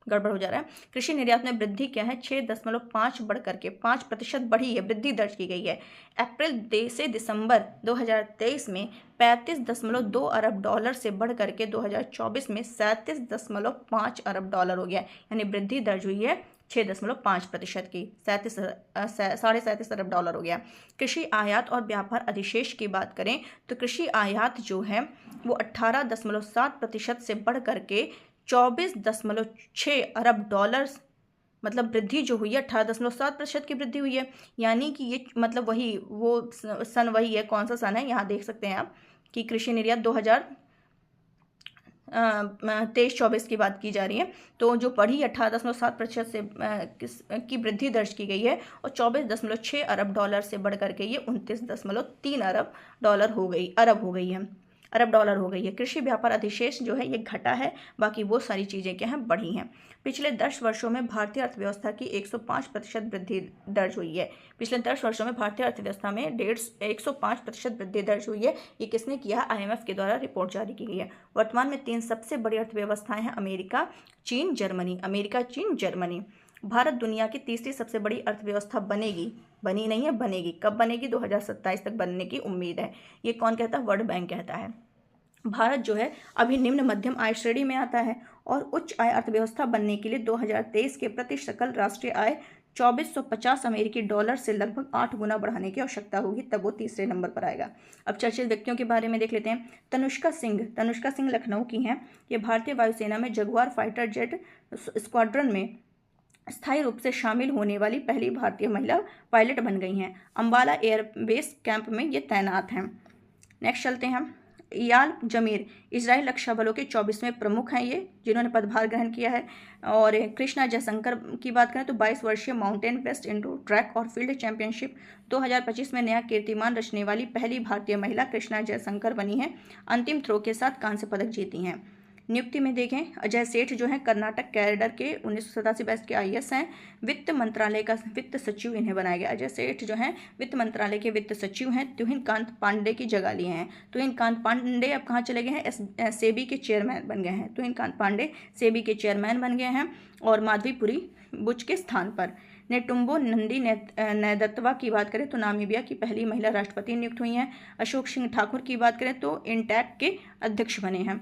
गड़बड़ हो जा रहा है। कृषि निर्यात में वृद्धि क्या है, 6.5 बढ़ करके 5% बढ़ी है, वृद्धि दर्ज की गई है। अप्रैल से दिसंबर 2023 में 35.2 अरब डॉलर से बढ़ करके 2024 में 37.5 अरब डॉलर हो गया, यानी वृद्धि दर्ज हुई है 6.5% की, 37.5 अरब डॉलर हो गया। कृषि आयात और व्यापार अधिशेष की बात करें तो कृषि आयात जो है वो 18.7% से बढ़ करके 24.6 अरब डॉलर, मतलब वृद्धि जो हुई है 18.7% की वृद्धि हुई है। यानी कि ये मतलब वही वो सन वही है, कौन सा सन है यहाँ देख सकते हैं आप कि कृषि निर्यात 2023-24 की बात की जा रही है, तो जो बढ़ी 18.7% से की वृद्धि दर्ज की गई है और 24.6 अरब डॉलर से बढ़ करके ये 29.3 अरब डॉलर हो गई, अरब डॉलर हो गई है। कृषि व्यापार अधिशेष जो है ये घटा है, बाकी वो सारी चीज़ें क्या हैं, बढ़ी हैं। पिछले 10 वर्षों में भारतीय अर्थव्यवस्था की 105% वृद्धि दर्ज हुई है। पिछले 10 वर्षों में भारतीय अर्थव्यवस्था में 105% वृद्धि दर्ज हुई है। ये किसने किया, IMF के द्वारा रिपोर्ट जारी की गई है। वर्तमान में 3 सबसे बड़ी अर्थव्यवस्थाएं हैं, अमेरिका, चीन, जर्मनी। अमेरिका, चीन, जर्मनी। भारत दुनिया की तीसरी सबसे बड़ी अर्थव्यवस्था बनेगी, बनी नहीं है, बनेगी। कब बनेगी, 2027 तक बनने की उम्मीद है। ये कौन कहता है, वर्ल्ड बैंक कहता है। भारत जो है अभी निम्न मध्यम आय श्रेणी में आता है और उच्च आय अर्थव्यवस्था बनने के लिए 2023 के प्रति सकल राष्ट्रीय आय 2450 अमेरिकी डॉलर से लगभग 8 गुना बढ़ाने की आवश्यकता होगी, तब वो तीसरे नंबर पर आएगा। अब चर्चित व्यक्तियों के बारे में देख लेते हैं। तनुष्का सिंह लखनऊ की हैं। ये भारतीय वायुसेना में जगुआर फाइटर जेट स्क्वाड्रन में स्थायी रूप से शामिल होने वाली पहली भारतीय महिला पायलट बन गई हैं। अंबाला एयरबेस कैंप में ये तैनात हैं। नेक्स्ट चलते हैं हम। इयाल जमीर इजराइल रक्षा बलों के 24वें प्रमुख हैं, ये जिन्होंने पदभार ग्रहण किया है। और कृष्णा जयशंकर की बात करें तो 22 वर्षीय माउंटेन वेस्ट इंडो ट्रैक और फील्ड चैंपियनशिप 2025 में नया कीर्तिमान रचने वाली पहली भारतीय महिला कृष्णा जयशंकर बनी है। अंतिम थ्रो के साथ कांस्य पदक जीती हैं। नियुक्ति में देखें, अजय सेठ जो है कर्नाटक कैडर के 1987 बैच के आईएएस हैं। वित्त मंत्रालय का वित्त सचिव इन्हें बनाया गया। अजय सेठ जो हैं वित्त मंत्रालय के वित्त सचिव हैं। तुहिन कांत पांडे की जगह लिए हैं। तुहिन कांत पांडे अब कहाँ चले गए हैं, सेबी के चेयरमैन बन गए हैं। तुहिन कांत पांडे सेबी के चेयरमैन बन गए हैं और माधवीपुरी बुच के स्थान पर। नेटुम्बो नंदी नेदत्वा की बात करें तो नामीबिया की पहली महिला राष्ट्रपति नियुक्त हुई हैं। अशोक सिंह ठाकुर की बात करें तो इंटैक के अध्यक्ष बने हैं।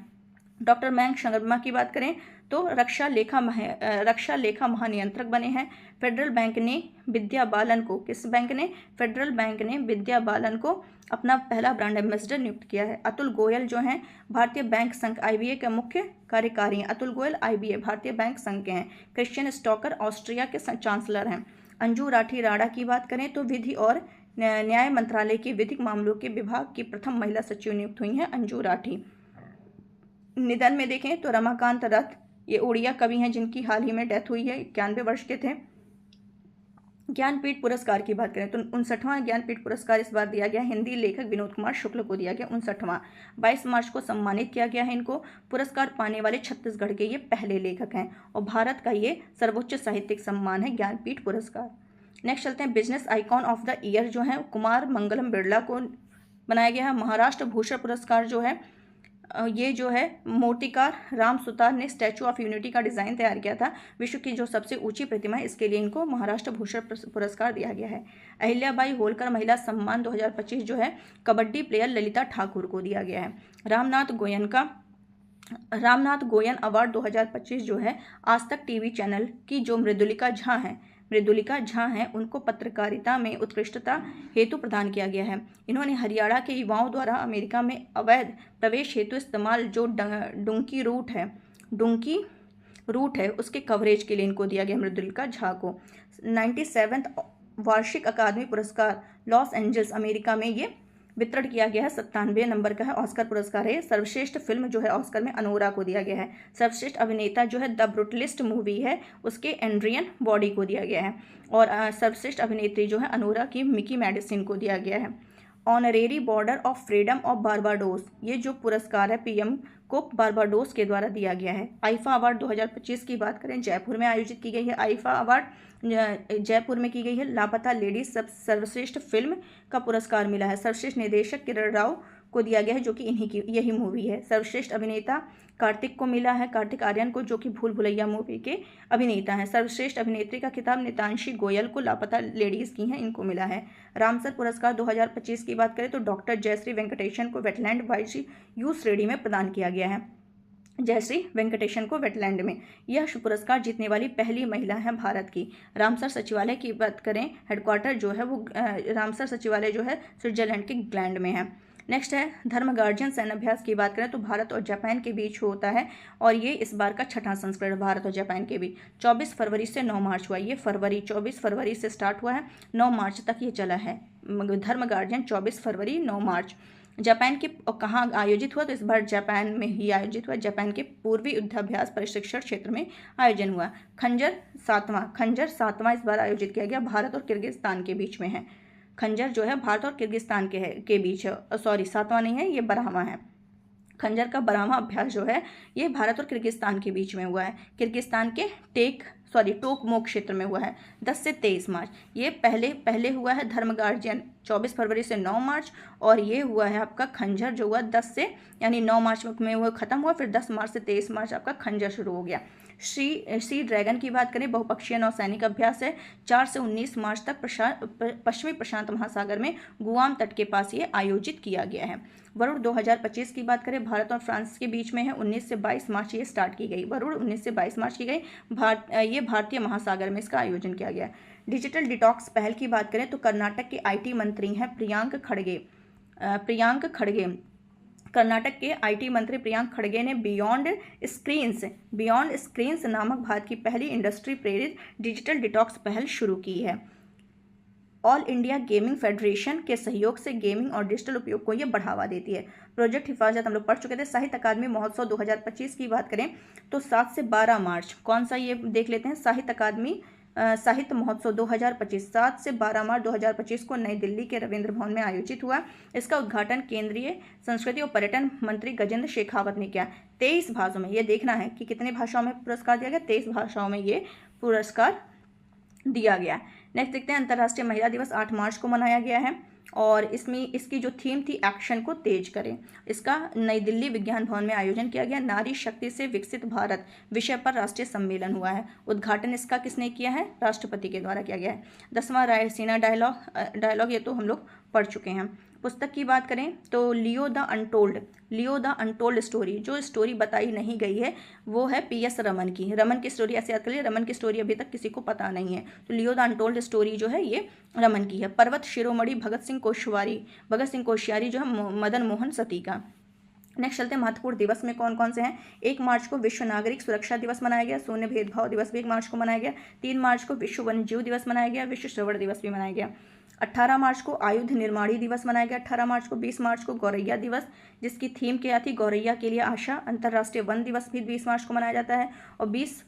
डॉक्टर मयंक शर्मा की बात करें तो रक्षा लेखा महानियंत्रक बने हैं। फेडरल बैंक ने विद्या बालन को, किस बैंक ने, फेडरल बैंक ने विद्या बालन को अपना पहला ब्रांड एम्बेसडर नियुक्त किया है। अतुल गोयल जो हैं भारतीय बैंक संघ आईबीए के मुख्य कार्यकारी हैं। अतुल गोयल आईबीए भारतीय बैंक संघ के हैं। क्रिश्चियन स्टॉकर ऑस्ट्रिया के चांसलर हैं। अंजू राठी राणा की बात करें तो विधि और न्याय मंत्रालय के विधिक मामलों के विभाग की प्रथम महिला सचिव नियुक्त हुई हैं अंजू राठी। निधन में देखें तो रमाकांत रथ, ये उड़िया कवि हैं जिनकी हाल ही में डेथ हुई है, 91 वर्ष के थे। ज्ञानपीठ पुरस्कार की बात करें तो 59वां ज्ञानपीठ पुरस्कार इस बार दिया गया। हिंदी लेखक विनोद कुमार शुक्ल को दिया गया 59वां। 22 मार्च को सम्मानित किया गया है इनको। पुरस्कार पाने वाले छत्तीसगढ़ के ये पहले लेखक हैं और भारत का ये सर्वोच्च साहित्यिक सम्मान है ज्ञानपीठ पुरस्कार। नेक्स्ट चलते हैं business icon of the year जो है कुमार मंगलम बिरला को बनाया गया है। महाराष्ट्र भूषण पुरस्कार जो है ये जो है मूर्तिकार राम सुतार ने स्टैचू ऑफ यूनिटी का डिज़ाइन तैयार किया था। विश्व की जो सबसे ऊंची प्रतिमा है इसके लिए इनको महाराष्ट्र भूषण पुरस्कार दिया गया है। अहिल्याबाई होलकर महिला सम्मान 2025 जो है कबड्डी प्लेयर ललिता ठाकुर को दिया गया है। रामनाथ गोयन अवार्ड 2025 जो है आज तक टीवी चैनल की जो मृदुलिका झा हैं उनको पत्रकारिता में उत्कृष्टता हेतु प्रदान किया गया है। इन्होंने हरियाणा के युवाओं द्वारा अमेरिका में अवैध प्रवेश हेतु इस्तेमाल जो डुंकी रूट है उसके कवरेज के लिए इनको दिया गया मृदुलिका झा को। 97वां वार्षिक अकादमी पुरस्कार लॉस एंजल्स अमेरिका में ये वितरण किया गया है। 97 नंबर का है। ऑस्कर पुरस्कार है। सर्वश्रेष्ठ फिल्म जो है ऑस्कर में अनोरा को दिया गया है। सर्वश्रेष्ठ अभिनेता जो है द ब्रूटलिस्ट मूवी है उसके एंड्रियन बॉडी को दिया गया है और सर्वश्रेष्ठ अभिनेत्री जो है अनोरा की मिकी मेडिसिन को दिया गया है। Honorary border of freedom of Barbados, ये जो पुरस्कार है पीएम को बारबाडोस के द्वारा दिया गया है। आईफा अवार्ड 2025 की बात करें जयपुर में आयोजित की गई है। आईफा अवार्ड जयपुर में की गई है। लापता लेडीज सर्वश्रेष्ठ फिल्म का पुरस्कार मिला है। सर्वश्रेष्ठ निर्देशक किरण राव को दिया गया है जो कि इन्हीं की यही मूवी है। सर्वश्रेष्ठ अभिनेता कार्तिक को मिला है, कार्तिक आर्यन को, जो कि भूल भुलैया मूवी के अभिनेता हैं। सर्वश्रेष्ठ अभिनेत्री का खिताब नितांशी गोयल को लापता लेडीज़ की हैं इनको मिला है। रामसर पुरस्कार 2025 की बात करें तो डॉक्टर जयश्री वेंकटेशन को वेटलैंड वाइल्ड यू श्रेणी में प्रदान किया गया है। जयश्री वेंकटेशन को वेटलैंड में यह पुरस्कार जीतने वाली पहली महिला है भारत की। रामसर सचिवालय की बात करें, हेडक्वार्टर जो है वो रामसर सचिवालय जो है स्विट्जरलैंड के ग्लैंड में है। नेक्स्ट है धर्म गार्जियन सैन्य अभ्यास की बात करें तो भारत और जापान के बीच होता है और ये इस बार का 6वां संस्करण भारत और जापान के बीच 24 फरवरी से 9 मार्च हुआ। ये 24 फरवरी से स्टार्ट हुआ है, 9 मार्च तक ये चला है। धर्म गार्जियन 24 फरवरी 9 मार्च। जापान के कहाँ आयोजित हुआ तो इस बार जापान में ही आयोजित हुआ। जापान के पूर्वी युद्धाभ्यास प्रशिक्षण क्षेत्र में आयोजन हुआ। खंजर सातवां इस बार आयोजित किया गया, भारत और किर्गिस्तान के बीच में है। खंजर जो है भारत और किर्गिस्तान के बीच है, सॉरी 7वां नहीं है, ये 12वां है। खंजर का 12वां अभ्यास जो है ये भारत और किर्गिस्तान के बीच में हुआ है। किर्गिस्तान के टोकमोक क्षेत्र में हुआ है 10 से 23 मार्च। ये पहले हुआ है धर्म गार्जियन 24 फरवरी से 9 मार्च और ये हुआ है आपका खंजर जो हुआ 10 से यानी 9 मार्च में वो ख़त्म हुआ, फिर 10 मार्च से 23 मार्च आपका खंजर शुरू हो गया। सी ड्रैगन की बात करें, बहुपक्षीय नौसैनिक अभ्यास है। 4 से 19 मार्च तक पश्चिमी प्रशांत महासागर में गुआम तट के पास ये आयोजित किया गया है। वरुण 2025 की बात करें भारत और फ्रांस के बीच में है। 19 से 22 मार्च ये स्टार्ट की गई। वरुण 19 से 22 मार्च की गई। ये भारतीय महासागर में इसका आयोजन किया गया। डिजिटल डिटॉक्स पहल की बात करें तो कर्नाटक के आईटी मंत्री हैं प्रियांक खड़गे। कर्नाटक के आईटी मंत्री प्रियांक खड़गे ने बियॉन्ड स्क्रीन्स नामक भारत की पहली इंडस्ट्री प्रेरित डिजिटल डिटॉक्स पहल शुरू की है। ऑल इंडिया गेमिंग फेडरेशन के सहयोग से गेमिंग और डिजिटल उपयोग को ये बढ़ावा देती है। प्रोजेक्ट हिफाजत हम लोग पढ़ चुके थे। साहित्य अकादमी महोत्सव 2025 की बात करें तो 7 से 12 मार्च, कौन सा ये देख लेते हैं। साहित्य अकादमी साहित्य महोत्सव 2025 7 से 12 मार्च 2025 को नई दिल्ली के रविंद्र भवन में आयोजित हुआ। इसका उद्घाटन केंद्रीय संस्कृति और पर्यटन मंत्री गजेंद्र शेखावत ने किया। 23 भाषाओं में, ये देखना है कि कितने भाषाओं में पुरस्कार दिया गया, 23 भाषाओं में ये पुरस्कार दिया गया। नेक्स्ट देखते हैं, अंतर्राष्ट्रीय महिला दिवस 8 मार्च को मनाया गया है और इसमें इसकी जो थीम थी एक्शन को तेज करें। इसका नई दिल्ली विज्ञान भवन में आयोजन किया गया। नारी शक्ति से विकसित भारत विषय पर राष्ट्रीय सम्मेलन हुआ है। उद्घाटन इसका किसने किया है? राष्ट्रपति के द्वारा किया गया है। 10वां रायसीना डायलॉग ये तो हम लोग पढ़ चुके हैं। पुस्तक की बात करें तो लियो द अनटोल्ड स्टोरी, जो स्टोरी बताई नहीं गई है वो है PS रमन की। रमन की स्टोरी ऐसे याद करिए, रमन की स्टोरी अभी तक किसी को पता नहीं है, तो लियो द अनटोल्ड स्टोरी जो है ये रमन की है। पर्वत शिरोमणि भगत सिंह कोश्यारी जो है मदन मोहन सती का। नेक्स्ट चलते हैं, महत्वपूर्ण दिवस में कौन कौन से हैं। 1 मार्च को विश्व नागरिक सुरक्षा दिवस मनाया गया। शून्य भेदभाव दिवस भी 1 मार्च को मनाया गया। 3 मार्च को विश्व वन्यजीव दिवस मनाया गया। विश्व श्रवण दिवस भी मनाया गया। 18 मार्च को आयुध निर्माणी दिवस मनाया गया। 18 मार्च को 20 मार्च को गौरैया दिवस, जिसकी थीम क्या थी? गौरैया के लिए आशा। अंतर्राष्ट्रीय वन दिवस भी 20 मार्च को मनाया जाता है और 20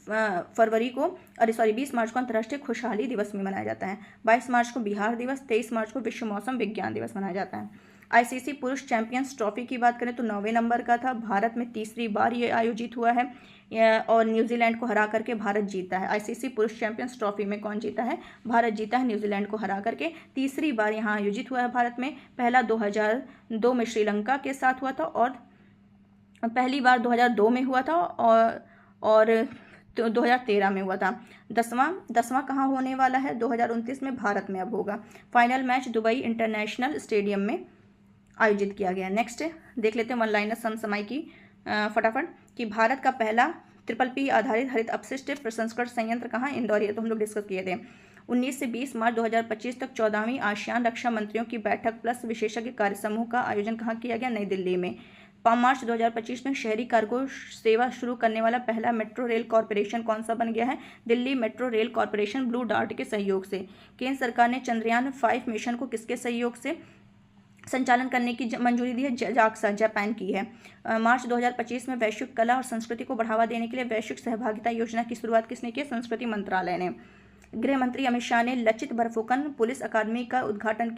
मार्च को अंतर्राष्ट्रीय खुशहाली दिवस भी मनाया जाता है। 22 मार्च को बिहार दिवस। 23 मार्च को विश्व मौसम विज्ञान दिवस मनाया जाता है। ICC पुरुष चैंपियंस ट्रॉफी की बात करें तो 9वें नंबर का था। भारत में तीसरी बार ये आयोजित हुआ है और न्यूजीलैंड को हरा करके भारत जीता है। ICC पुरुष चैंपियंस ट्रॉफी में कौन जीता है? भारत जीता है, न्यूजीलैंड को हरा करके। तीसरी बार यहाँ आयोजित हुआ है भारत में। पहला 2002 में श्रीलंका के साथ हुआ था और पहली बार 2002 में हुआ था और 2013 में हुआ था। 10वां कहाँ होने वाला है? 2029 में भारत में अब होगा। Final match Dubai international stadium में आयोजित किया गया। नेक्स्ट देख लेते हैं वन लाइनर समसमाई की फटाफट, कि भारत का पहला PPP आधारित हरित अपशिष्ट प्रसंस्करण संयंत्र कहाँ? इंदौर। ये तो हम लोग डिस्कस किए थे। 19 से 20 मार्च 2025 तक 14वीं आसियान रक्षा मंत्रियों की बैठक प्लस विशेषज्ञ कार्य समूह का आयोजन कहाँ किया गया? नई दिल्ली में। 5 मार्च 2025 में शहरी कार्गो सेवा शुरू करने वाला पहला मेट्रो रेल कॉरपोरेशन कौन सा बन गया है? Delhi metro rail corporation blue dart के सहयोग से। केंद्र सरकार ने चंद्रयान 5 मिशन को किसके सहयोग से संचालन करने की मंजूरी दी है? जाक्सा, जापान की है। मार्च 2025 में वैश्विक कला और संस्कृति को बढ़ावा देने के लिए वैश्विक सहभागिता योजना की शुरुआत किसने की? संस्कृति मंत्रालय ने। गृह मंत्री अमित शाह ने लचित बरफुकन पुलिस अकादमी का उद्घाटन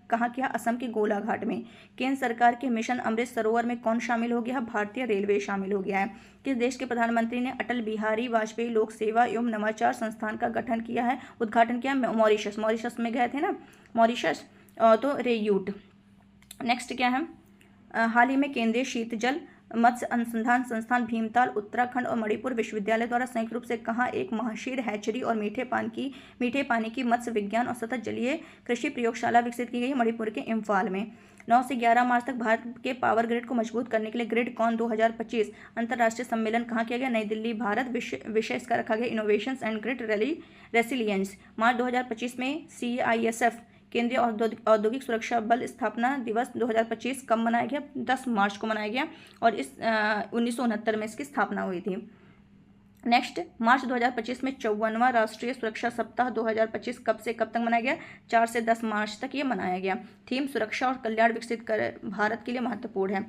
कहाँ किया? असम के गोलाघाट में। केंद्र सरकार के मिशन अमृत सरोवर में कौन शामिल हो गया? भारतीय रेलवे शामिल हो गया है। किस देश के प्रधानमंत्री ने अटल बिहारी वाजपेयी लोक सेवा एवं नवाचार संस्थान का गठन किया है, उद्घाटन किया? मॉरिशस में गए थे ना, मॉरिशस, तो रेयूट। नेक्स्ट क्या है? हाल ही में केंद्रीय शीतजल मत्स्य अनुसंधान संस्थान भीमताल उत्तराखंड और मणिपुर विश्वविद्यालय द्वारा संयुक्त रूप से कहाँ एक महाशीर हैचरी और मीठे पानी की मत्स्य विज्ञान और सतत जलीय कृषि प्रयोगशाला विकसित की गई है? मणिपुर के इम्फाल में। 9 से 11 मार्च तक भारत के पावर ग्रिड को मजबूत करने के लिए ग्रिड कॉन 2025 अंतर्राष्ट्रीय सम्मेलन कहाँ किया गया? नई दिल्ली, भारत। विषय इसका रखा गया इनोवेशंस एंड ग्रिड रेसिलियंस। मार्च 2025 में CISF केंद्रीय औद्योगिक सुरक्षा बल स्थापना दिवस 2025 कब मनाया गया? 10 मार्च को मनाया गया और इस 1969 में इसकी स्थापना हुई थी। नेक्स्ट, मार्च 2025 में 54वां राष्ट्रीय सुरक्षा सप्ताह 2025 कब से कब तक मनाया गया? 4 से 10 मार्च तक ये मनाया गया। थीम सुरक्षा और कल्याण विकसित कर भारत के लिए महत्वपूर्ण है।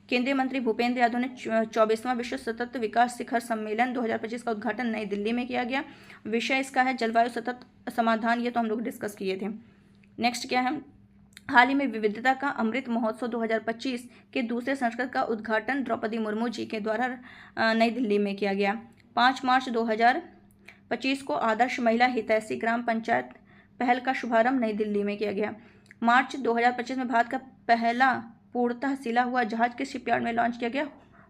केंद्रीय मंत्री भूपेंद्र यादव ने 24वां विश्व सतत विकास शिखर सम्मेलन 2025 का उद्घाटन नई दिल्ली में किया गया। विषय इसका है जलवायु सतत समाधान, ये तो हम लोग डिस्कस किए थे। नेक्स्ट क्या है? हाल ही में विविधता का अमृत महोत्सव 2025 के दूसरे संस्करण का उद्घाटन द्रौपदी मुर्मू जी के द्वारा नई दिल्ली में किया गया। 5 मार्च 2025 को आदर्श महिला हितैषी ग्राम पंचायत पहल का शुभारंभ नई दिल्ली में किया गया। मार्च 2025 में भारत का पहला पूर्णतः सिला हुआ जहाज के शिपयार्ड में लॉन्च किया गया,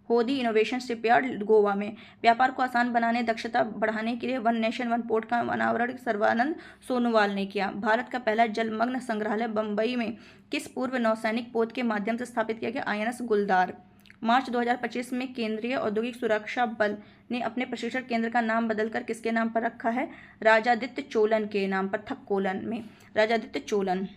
होदी इनोवेशन शिपयार्ड गोवा में। व्यापार को आसान बनाने, दक्षता बढ़ाने के लिए वन नेशन वन पोर्ट का अनावरण सर्बानंद सोनोवाल ने किया। भारत का पहला जलमग्न संग्रहालय बम्बई में किस पूर्व नौसैनिक पोत के माध्यम से स्थापित किया गया? INS गुलदार। मार्च 2025 में केंद्रीय औद्योगिक सुरक्षा बल ने अपने प्रशिक्षण केंद्र का नाम बदलकर किसके नाम पर रखा है? राजादित्य चोलन के नाम पर, थक्कोलन में राजादित्य चोलन।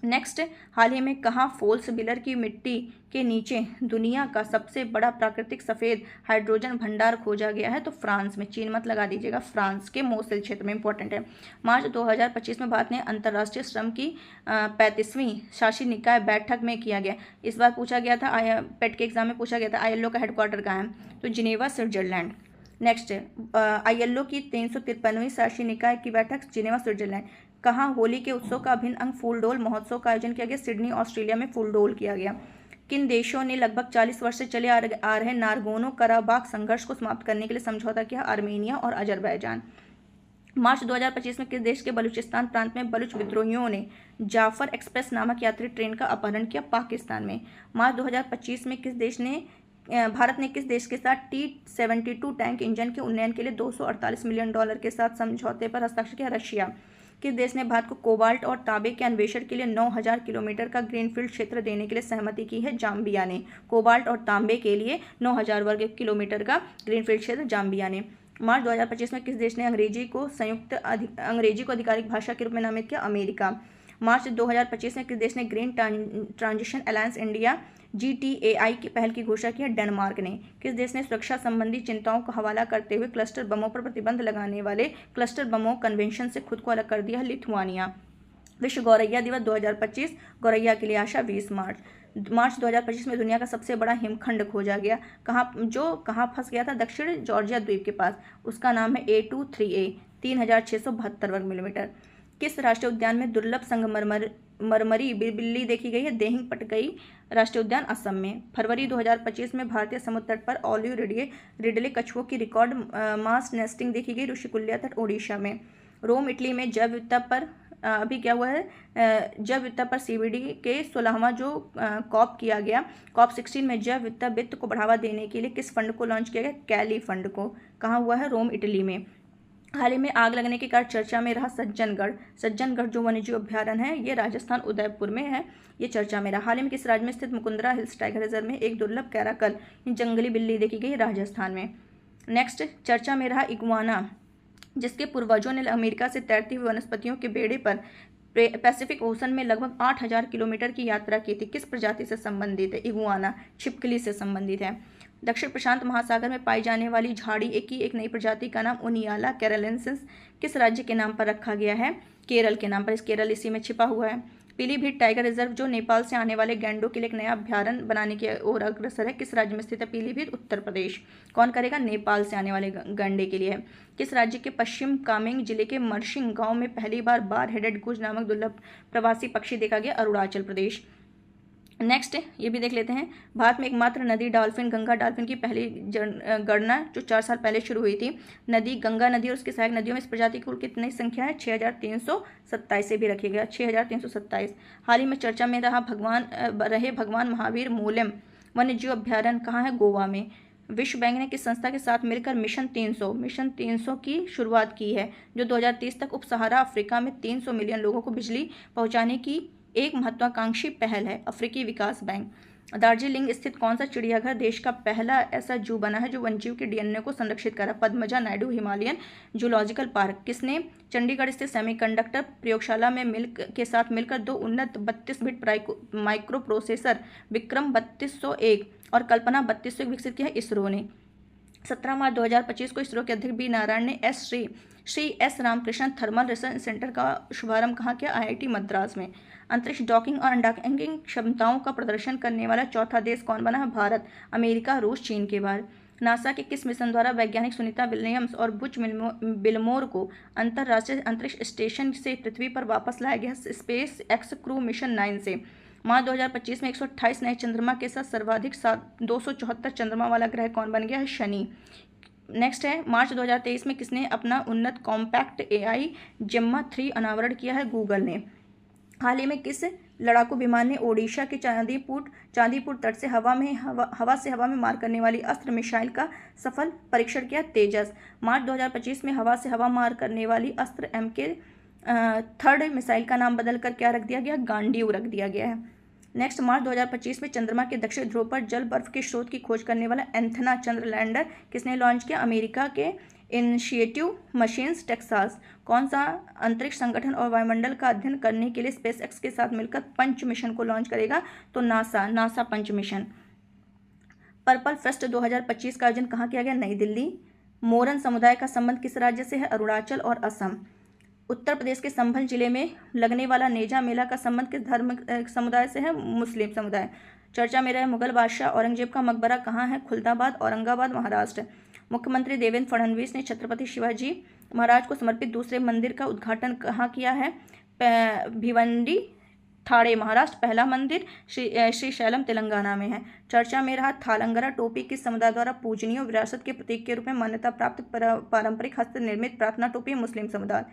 नेक्स्ट, हाल ही में कहाँ फोल्स बिलर की मिट्टी के नीचे दुनिया का सबसे बड़ा प्राकृतिक सफ़ेद हाइड्रोजन भंडार खोजा गया है? तो फ्रांस में। चीन मत लगा दीजिएगा, फ्रांस के मोसेल क्षेत्र में, इंपॉर्टेंट है। मार्च 2025 में भारत ने अंतर्राष्ट्रीय श्रम की 35वीं शासी निकाय बैठक में किया गया। इस बार पूछा गया था, पेट के एग्जाम में पूछा गया था, ILO का हेडक्वार्टर कहाँ है? तो जिनेवा, स्विट्जरलैंड। नेक्स्ट ILO की 353वीं शासी निकाय की बैठक जिनेवा स्विट्जरलैंड। कहाँ होली के उत्सव का अभिन्न अंग फूलडोल महोत्सव का आयोजन किया गया? सिडनी ऑस्ट्रेलिया में फूलडोल किया गया। किन देशों ने लगभग 40 वर्ष से चले आ रहे नारगोनो कराबाख संघर्ष को समाप्त करने के लिए समझौता किया? आर्मेनिया और अजरबैजान। मार्च 2025 में किस देश के बलूचिस्तान प्रांत में बलूच विद्रोहियों ने जाफर एक्सप्रेस नामक यात्री ट्रेन का अपहरण किया? पाकिस्तान में। मार्च 2025 में भारत ने किस देश के साथ T-72 टैंक इंजन के उन्नयन के लिए $248 मिलियन के साथ समझौते पर हस्ताक्षर किया? रशिया। किस देश ने भारत को कोबाल्ट और तांबे के अन्वेषण के लिए 9,000 किलोमीटर का ग्रीनफील्ड क्षेत्र देने के लिए सहमति की है? जाम्बिया ने। कोबाल्ट और तांबे के लिए 9,000 वर्ग किलोमीटर का ग्रीनफील्ड क्षेत्र जाम्बिया ने। मार्च 2025 में किस देश ने अंग्रेजी को आधिकारिक भाषा के रूप में नामित किया? अमेरिका। मार्च 2025 में किस देश ने green transition alliance India GTAI की पहल की घोषणा की है? डेनमार्क ने। किस देश ने सुरक्षा संबंधी चिंताओं का हवाला करते हुए क्लस्टर बमों पर प्रतिबंध लगाने वाले क्लस्टर बमों कन्वेंशन से खुद को अलग कर दिया है? लिथुआनिया। विश्व गौरैया दिवस 2025, गौरैया के लिए आशा 20 मार्च। मार्च 2025 में दुनिया का सबसे बड़ा हिमखंड खोजा गया। कहाँ फंस गया था? दक्षिण जॉर्जिया द्वीप के पास। उसका नाम है A23A, 3,672 वर्ग मिलीमीटर। किस राष्ट्रीय उद्यान में दुर्लभ संगमरमरी बिल्ली देखी गई है? देहिंग पटकई राष्ट्रीय उद्यान, असम में। फरवरी 2025 में भारतीय समुद्र तट पर ऑलिव रिडले कछुओं की रिकॉर्ड मास नेस्टिंग देखी गई, ऋषिकुल्या तट, ओडिशा में। रोम इटली में जैव विविधता पर अभी क्या हुआ है? जैव विविधता पर CBD के 16वां जो कॉप किया गया। COP 16 में जैव विविधता वित्त को बढ़ावा देने के लिए किस फंड को लॉन्च किया गया? कैली फंड को। कहाँ हुआ है? रोम इटली में। हाल ही में आग लगने के कारण चर्चा में रहा सज्जनगढ़ जो वन्यजीव अभ्यारण्य है, ये राजस्थान उदयपुर में है, ये चर्चा में रहा। हाल ही में किस राज्य में स्थित मुकुंदरा हिल्स टाइगर रिजर्व में एक दुर्लभ कैराकल जंगली बिल्ली देखी गई? राजस्थान में। नेक्स्ट चर्चा में रहा इग्वाना, जिसके पूर्वजों ने अमेरिका से तैरती हुई वनस्पतियों के बेड़े पर पैसिफिक ओशन में लगभग 8,000 किलोमीटर की यात्रा की थी। किस प्रजाति से संबंधित है? इग्वाना छिपकली से संबंधित है। दक्षिण प्रशांत महासागर में पाई जाने वाली झाड़ी की एक नई प्रजाति का नाम ओनियाला कैरोलिनेंसिस किस राज्य के नाम पर रखा गया है? केरल के नाम पर। केरल इसी में छिपा हुआ है। पीलीभीत टाइगर रिजर्व जो नेपाल से आने वाले गैंडों के लिए एक नया अभ्यारण्य बनाने की ओर अग्रसर है, किस राज्य में स्थित है? पीलीभीत, उत्तर प्रदेश। कौन करेगा? नेपाल से आने वाले गैंडे के लिए है। किस राज्य के पश्चिम कामेंग जिले के मर्शिंग गांव में पहली बार बार हेडेड गुज नामक दुर्लभ प्रवासी पक्षी देखा गया? अरुणाचल प्रदेश। नेक्स्ट ये भी देख लेते हैं। भारत में एकमात्र नदी डॉल्फिन गंगा डॉल्फिन की पहली गणना जो 4 साल पहले शुरू हुई थी। नदी गंगा नदी और उसकी सहायक नदियों में इस प्रजाति की कुल कितनी संख्या है? 6,327 से भी रखी गया, 6,327। हाल ही में चर्चा में भगवान महावीर मोलेम वन्यजीव अभ्यारण्य कहाँ है? गोवा में। विश्व बैंक ने किस संस्था के साथ मिलकर मिशन 300 की शुरुआत की है, जो 2030 तक उप सहारा अफ्रीका में 300 मिलियन लोगों को बिजली पहुंचाने की एक महत्वाकांक्षी पहल है? अफ्रीकी विकास बैंक। दार्जिलिंग स्थित कौन सा चिड़ियाघर देश का पहला ऐसा जू बना है जो वन्यजीव के DNA को संरक्षित कर रहा है? Padmaja Naidu Himalayan zoological park. किसने चंडीगढ़ स्थित सेमीकंडक्टर प्रयोगशाला में के साथ मिलकर 2 उन्नत 32 बिट माइक्रो प्रोसेसर विक्रम 3201 और कल्पना 3201 विकसित किया है? इसरो ने। 17 मार्च 2025 को इसरो के अध्यक्ष बी नारायण ने Shri S Ramakrishnan thermal research centre का शुभारंभ कहाँ किया? IIT मद्रास में। अंतरिक्ष डॉकिंग और अनडॉकिंग क्षमताओं का प्रदर्शन करने वाला चौथा देश कौन बना है? भारत, अमेरिका, रूस, चीन के बाद। नासा के किस मिशन द्वारा वैज्ञानिक सुनीता विलियम्स और बुच बिलमोर को अंतर्राष्ट्रीय अंतरिक्ष स्टेशन से पृथ्वी पर वापस लाया गया? स्पेस एक्स क्रू मिशन 9 से। मार्च 2025 में 128 नए चंद्रमा के साथ सर्वाधिक 274 चंद्रमा वाला ग्रह कौन बन गया है? शनि। नेक्स्ट है मार्च 2023 में किसने अपना उन्नत कॉम्पैक्ट AI जेम्मा 3 अनावरण किया है? गूगल ने। हाल ही में किस लड़ाकू विमान ने ओडिशा के चांदीपुर तट से हवा से हवा में मार करने वाली अस्त्र मिसाइल का सफल परीक्षण किया? तेजस। मार्च 2025 में हवा से हवा मार करने वाली अस्त्र MK 3 मिसाइल का नाम बदलकर क्या रख दिया गया? गांडीव रख दिया गया है। नेक्स्ट मार्च 2025 में चंद्रमा के दक्षिण ध्रुव पर जल बर्फ के स्रोत की खोज करने वाला एंथना चंद्र लैंडर किसने लॉन्च किया? अमेरिका के इनिशिएटिव मशीन्स टेक्सास। कौन सा अंतरिक्ष संगठन और वायुमंडल का अध्ययन करने के लिए स्पेसएक्स के साथ मिलकर पंच मिशन को लॉन्च करेगा? तो नासा पंच मिशन। पर्पल फेस्ट 2025 का आयोजन कहाँ किया गया? नई दिल्ली। मोरन समुदाय का संबंध किस राज्य से है? अरुणाचल और असम। उत्तर प्रदेश के संभल जिले में लगने वाला नेजा मेला का संबंध किस धर्म समुदाय से है? मुस्लिम समुदाय। चर्चा में रहे मुगल बादशाह औरंगजेब का मकबरा कहाँ है? खुलदाबाद, औरंगाबाद, महाराष्ट्र। मुख्यमंत्री देवेंद्र फडणवीस ने छत्रपति शिवाजी महाराज को समर्पित दूसरे मंदिर का उद्घाटन कहाँ किया है? भिवंडी, ठाणे महाराष्ट्र। पहला मंदिर श्री शैलम तेलंगाना में है। चर्चा में रहा थालंगरा टोपी किस समुदाय द्वारा पूजनीय विरासत के प्रतीक के रूप में मान्यता प्राप्त पारंपरिक हस्त निर्मित प्रार्थना टोपी मुस्लिम समुदाय।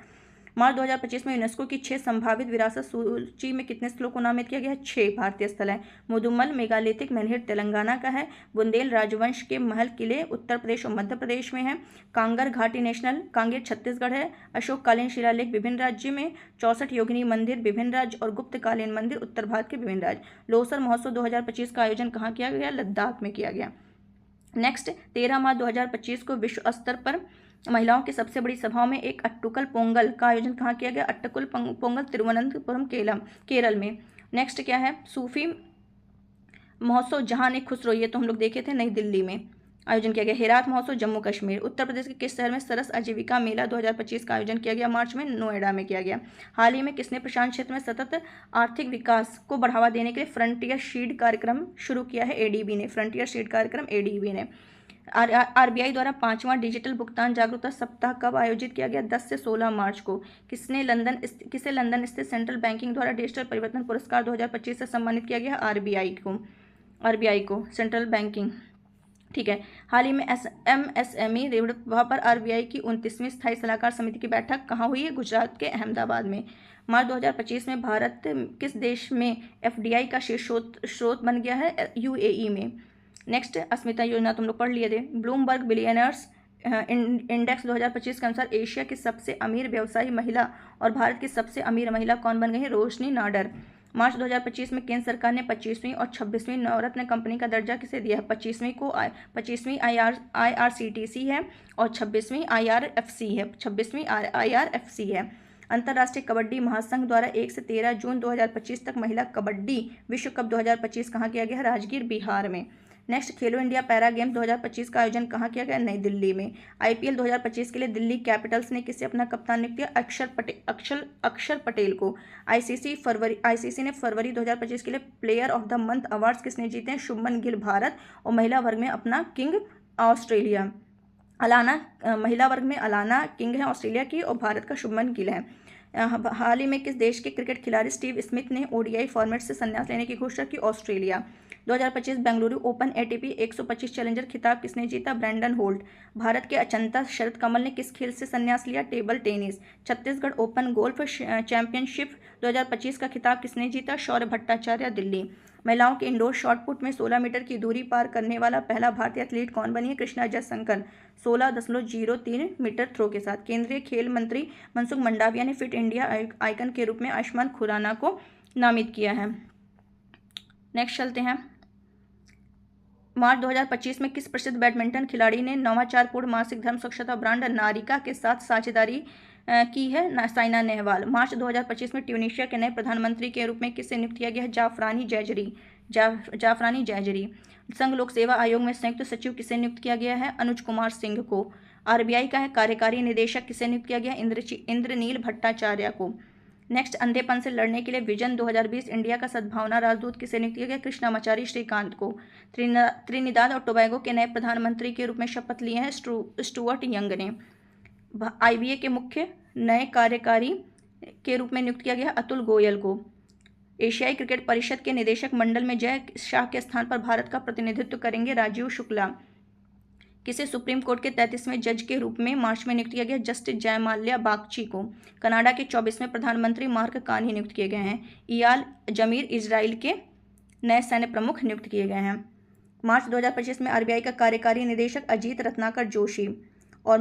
मार्च 2025 में यूनेस्को की 6 संभावित विरासत सूची में कितने स्थलों को नामित किया गया है? 6 भारतीय स्थल हैं। मुदुमल मेगालिथिक मैनहिट तेलंगाना का है। बुंदेल राजवंश के महल किले उत्तर प्रदेश और मध्य प्रदेश में है। कांगर घाटी नेशनल कांगेर छत्तीसगढ़ है। अशोककालीन शिलालेख विभिन्न राज्य में। 64 योगिनी मंदिर विभिन्न राज्य और गुप्तकालीन मंदिर उत्तर भारत के विभिन्न राज्य। लोसर महोत्सव 2025 का आयोजन कहाँ किया गया? लद्दाख में किया गया। नेक्स्ट 13 मार्च 2025 को विश्व स्तर पर महिलाओं की सबसे बड़ी सभाओं में एक अट्टुकल पोंगल का आयोजन कहाँ किया गया? अट्टुकल पोंगल तिरुवनंतपुरम केरल में। नेक्स्ट क्या है? सूफी महोत्सव जहां एक खुसरो, ये तो हम लोग देखे थे, नई दिल्ली में आयोजन किया गया। हेरात महोत्सव जम्मू कश्मीर। उत्तर प्रदेश के किस शहर में सरस आजीविका मेला 2025 का आयोजन किया गया? मार्च में नोएडा में किया गया। हाल ही में किसने प्रशांत क्षेत्र में सतत आर्थिक विकास को बढ़ावा देने के लिए फ्रंटियर शील्ड कार्यक्रम शुरू किया है? एडीबी ने। फ्रंटियर शील्ड कार्यक्रम एडीबी ने। आरबीआई द्वारा 5वां डिजिटल भुगतान जागरूकता सप्ताह कब आयोजित किया गया? 10 से 16 मार्च को। किसे लंदन स्थित सेंट्रल बैंकिंग द्वारा डिजिटल परिवर्तन पुरस्कार 2025 से सम्मानित किया गया? आरबीआई को सेंट्रल बैंकिंग, ठीक है। हाल ही में एमएसएमई ऋण प्रभाव पर आरबीआई की 29वीं स्थायी सलाहकार समिति की बैठक कहाँ हुई है? गुजरात के अहमदाबाद में। मार्च 2025 में भारत किस देश में एफडीआई का शीर्ष स्रोत बन गया है? यूएई में। नेक्स्ट अस्मिता योजना तुम लोग पढ़ लिए थे। ब्लूमबर्ग बिलियनर्स इंडेक्स 2025 के अनुसार एशिया की सबसे अमीर व्यवसायी महिला और भारत की सबसे अमीर महिला कौन बन गई है? रोशनी नाडर। मार्च 2025 में केंद्र सरकार ने 25वीं और 26वीं नवरत्न कंपनी का दर्जा किसे दिया है? 25वीं आईआरसीटीसी है और 26वीं आईआरएफसी है। अंतर्राष्ट्रीय कबड्डी महासंघ द्वारा 1 से 13 जून 2025 तक महिला कबड्डी विश्व कप 2025 कहाँ किया गया है? राजगीर, बिहार में। नेक्स्ट खेलो इंडिया पैरा गेम्स 2025 का आयोजन कहाँ किया गया? नई दिल्ली में। आईपीएल 2025 के लिए दिल्ली कैपिटल्स ने किसे अपना कप्तान नियुक्त किया? अक्षर पटेल को। आईसीसी ने फरवरी 2025 के लिए player of the month awards किसने जीते हैं? शुभमन गिल भारत। और महिला वर्ग में अपना किंग ऑस्ट्रेलिया महिला वर्ग में अलाना किंग है ऑस्ट्रेलिया की और भारत का शुभमन गिल है। हाल ही में किस देश के क्रिकेट खिलाड़ी स्टीव स्मिथ ने ओडीआई फॉर्मेट से संन्यास लेने की घोषणा की? Australia. 2025 Bengaluru open ATP 125 challenger खिताब किसने जीता? Brandon Holt. भारत के अचंता शरद कमल ने किस खेल से संन्यास लिया? Table tennis. Chhattisgarh open golf championship 2025 का खिताब किसने जीता? शौर्य भट्टाचार्य, दिल्ली। महिलाओं के इंडोर शॉटपुट में 16 मीटर की दूरी पार करने वाला पहला भारतीय एथलीट कौन बनी है? कृष्णा जयशंकर 16.03 मीटर थ्रो के साथ। केंद्रीय खेल मंत्री मनसुख मंडाविया ने फिट इंडिया आइकन के रूप में आयुष्मान खुराना को नामित किया है। नेक्स्ट चलते हैं। मार्च 2025 में किस प्रसिद्ध बैडमिंटन खिलाड़ी ने नवाचारपूर्ण मासिक धर्म स्वच्छता ब्रांड नारिका के साथ साझेदारी की है? साइना नेहवाल। मार्च 2025 में ट्यूनीशिया के नए प्रधानमंत्री के रूप में किसे नियुक्त किया गया है? जाफरानी जैजरी। संघ लोक सेवा आयोग में संयुक्त सचिव किसे नियुक्त किया गया है? अनुज कुमार सिंह को। आरबीआई का है कार्यकारी निदेशक किसे नियुक्त किया गया? इंद्रनील भट्टाचार्य को। नेक्स्ट अंधेपन से लड़ने के लिए विजन 2020 इंडिया का सद्भावना राजदूत किसे नियुक्त किया गया? कृष्णामाचारी श्रीकांत को। त्रिनिदाद और टोबैगो के नए प्रधानमंत्री के रूप में शपथ लिए हैं स्टुअर्ट यंग ने। आईबीए के मुख्य नए कार्यकारी के रूप में नियुक्त किया गया अतुल गोयल को। एशियाई क्रिकेट परिषद के निदेशक मंडल में जय शाह के स्थान पर भारत का प्रतिनिधित्व करेंगे राजीव शुक्ला। किसे सुप्रीम कोर्ट के 33वें जज के रूप में मार्च में नियुक्त किया गया? जस्टिस जयमाल्या बागची को। कनाडा के 24वें प्रधानमंत्री मार्क कार्नी नियुक्त किए गए हैं। इयाल जमीर इजराइल के नए सैन्य प्रमुख नियुक्त किए गए हैं। मार्च 2025 में आरबीआई का कार्यकारी निदेशक अजीत रत्नाकर जोशी और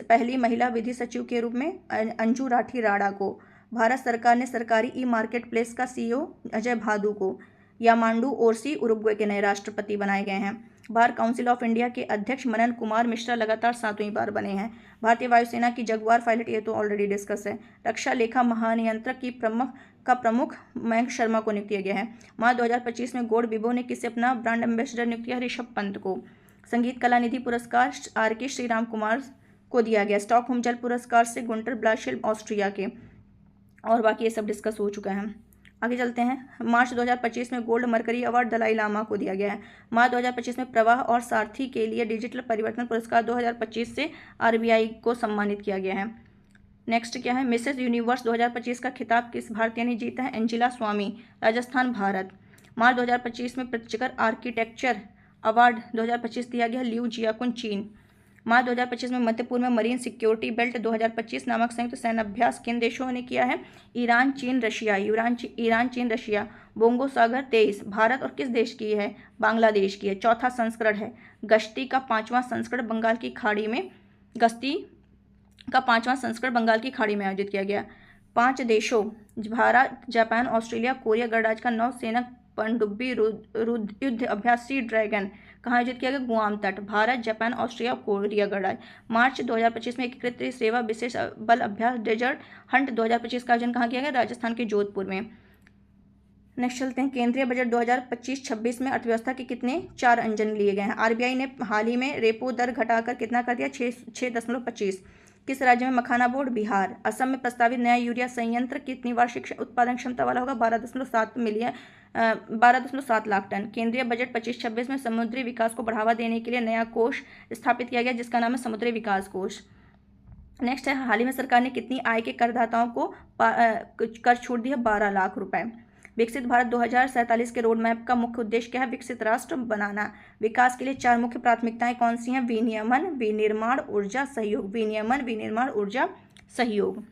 पहली महिला विधि सचिव के रूप में अंजू राठी राणा को। भारत सरकार ने सरकारी ई मार्केट प्लेस का सीईओ अजय भादु को। यामांडू ओरसी उरुग्वे के नए राष्ट्रपति बनाए गए हैं। बार काउंसिल ऑफ इंडिया के अध्यक्ष मनन कुमार मिश्रा लगातार 7वीं बार बने हैं। भारतीय वायुसेना की जगुआर पायलट, ये तो ऑलरेडी डिस्कस है। रक्षा लेखा महानियंत्रक की प्रमुख मयंक शर्मा को नियुक्त किया गया है। मार्च 2025 में गोल्ड विबो ने किसे अपना ब्रांड एम्बेसडर नियुक्त किया? ऋषभ पंत को। संगीत कला निधि पुरस्कार आर.के. श्रीराम कुमार को दिया गया। स्टॉकहोम जल पुरस्कार से गुंटर ब्लाशेल ऑस्ट्रिया के। और बाकी ये सब डिस्कस हो चुका है। आगे चलते हैं। मार्च 2025 में gold mercury award Dalai Lama को दिया गया है। मार्च 2025 में प्रवाह और सारथी के लिए डिजिटल परिवर्तन पुरस्कार 2025 से आरबीआई को सम्मानित किया गया है। नेक्स्ट क्या है, मिसेस यूनिवर्स 2025 का खिताब किस भारतीय ने जीता है? एंजिला स्वामी, राजस्थान, भारत। मार्च 2025 में प्रतिचकर आर्किटेक्चर अवार्ड 2025 दिया गया लियू जियाकुन, चीन। मार्च 2025 में मध्य पूर्व में मरीन सिक्योरिटी बेल्ट 2025 नामक संयुक्त सैन्य अभ्यास किन देशों ने किया है? ईरान, चीन, रशिया। ईरान, चीन, रशिया। बोंगो सागर 23 भारत और किस देश की है? बांग्लादेश की है। चौथा संस्करण है गश्ती का 5वां संस्करण बंगाल की खाड़ी में आयोजित किया गया। 5 देशों भारत, जापान, ऑस्ट्रेलिया, कोरिया गणराज्य का नौसेना पनडुब्बी युद्ध अभ्यास सी ड्रैगन कहाँ आयोजित किया गया? गुआम तट। भारत, जापान, ऑस्ट्रेलिया, कोरिया गणराज्य। मार्च 2025 में एकीकृत सेवा विशेष बल अभ्यास डेजर्ट हंट 2025 का आयोजन कहाँ किया गया? राजस्थान के जोधपुर में। नेक्स्ट चलते हैं, केंद्रीय बजट 2025-26 में अर्थव्यवस्था के कितने 4 अंजन लिए गए हैं? आरबीआई ने हाल ही में रेपो दर घटाकर कितना कर दिया? 6.25। किस राज्य में मखाना बोर्ड? बिहार। असम में प्रस्तावित नया यूरिया संयंत्र कितनी वार्षिक उत्पादन क्षमता वाला होगा? 12.7 लाख टन। केंद्रीय बजट 25-26 में समुद्री विकास को बढ़ावा देने के लिए नया कोष स्थापित किया गया जिसका नाम है समुद्री विकास कोष। नेक्स्ट है, हाल ही में सरकार ने कितनी आय के करदाताओं को कर छूट दी है? 12 लाख रुपए। विकसित भारत 2047 के रोड मैप का मुख्य उद्देश्य क्या है? विकसित राष्ट्र बनाना। विकास के लिए 4 मुख्य प्राथमिकताएं कौन सी हैं? विनियमन, विनिर्माण, ऊर्जा, सहयोग। विनियमन, विनिर्माण, ऊर्जा, सहयोग।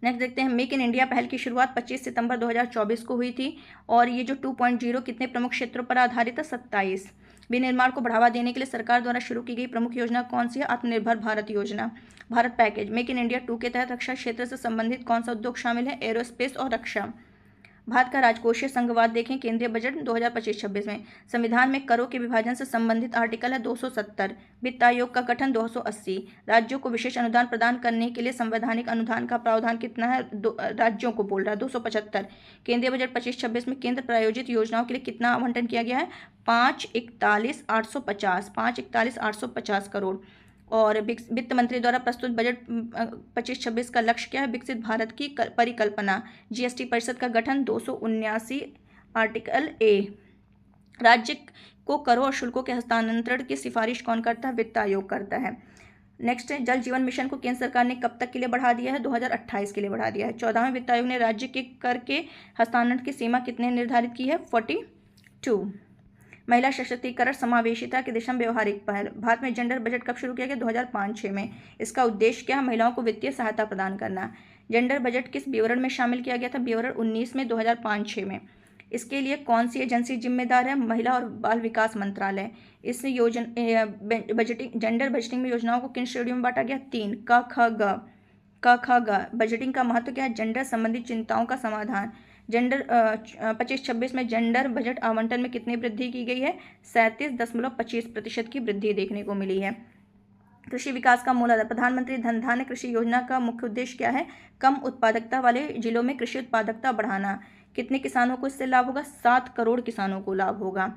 नेक्स्ट देखते हैं, मेक इन इंडिया पहल की शुरुआत 25 सितंबर 2024 को हुई थी और ये जो 2.0 कितने प्रमुख क्षेत्रों पर आधारित है? 27। विनिर्माण को बढ़ावा देने के लिए सरकार द्वारा शुरू की गई प्रमुख योजना कौन सी है? आत्मनिर्भर भारत योजना। Bharat package. Make in India 2 के तहत रक्षा क्षेत्र से संबंधित कौन सा उद्योग शामिल है? एरोस्पेस और रक्षा। भारत का राजकोषीय संघवाद देखें, केंद्रीय बजट 2025-26 में संविधान में करों के विभाजन से संबंधित आर्टिकल है 270। वित्त आयोग का गठन 280। राज्यों को विशेष अनुदान प्रदान करने के लिए संवैधानिक अनुदान का प्रावधान कितना है? राज्यों को बोल रहा है 275। केंद्रीय बजट 25-26 में केंद्र प्रायोजित योजनाओं के लिए कितना आवंटन किया गया है? 541,850 करोड़। और वित्त मंत्री द्वारा प्रस्तुत बजट 25-26 का लक्ष्य क्या है? विकसित भारत की परिकल्पना। जीएसटी परिषद का गठन 279 आर्टिकल ए। राज्य को करों और शुल्कों के हस्तांतरण की सिफारिश कौन करता है? वित्त आयोग करता है। नेक्स्ट है, जल जीवन मिशन को केंद्र सरकार ने कब तक के लिए बढ़ा दिया है? 2028 के लिए बढ़ा दिया है। 14वें वित्त आयोग ने राज्य के कर के हस्तांतरण की सीमा कितने निर्धारित की है? 42। महिला सशक्तिकरण समावेशिता की दिशा में व्यवहारिक पहल। भारत में जेंडर बजट कब शुरू किया गया? 2005-6 में। इसका उद्देश्य क्या है? महिलाओं को वित्तीय सहायता प्रदान करना। जेंडर बजट किस विवरण में शामिल किया गया था? विवरण 19 में 2005-6 में। इसके लिए कौन सी एजेंसी जिम्मेदार है? महिला और बाल विकास मंत्रालय। इस जेंडर बजटिंग में योजनाओं को किन श्रेणियों में बांटा गया? 3 क ख ग। बजटिंग का महत्व क्या है? जेंडर संबंधित चिंताओं का समाधान। जेंडर 25-26 में जेंडर बजट आवंटन में कितनी वृद्धि की गई है? 37.25% की वृद्धि देखने को मिली है। कृषि विकास का मूल आधार। प्रधानमंत्री धन धान्य कृषि योजना का मुख्य उद्देश्य क्या है? कम उत्पादकता वाले जिलों में कृषि उत्पादकता बढ़ाना। कितने किसानों को इससे लाभ होगा? 7 करोड़ किसानों को लाभ होगा।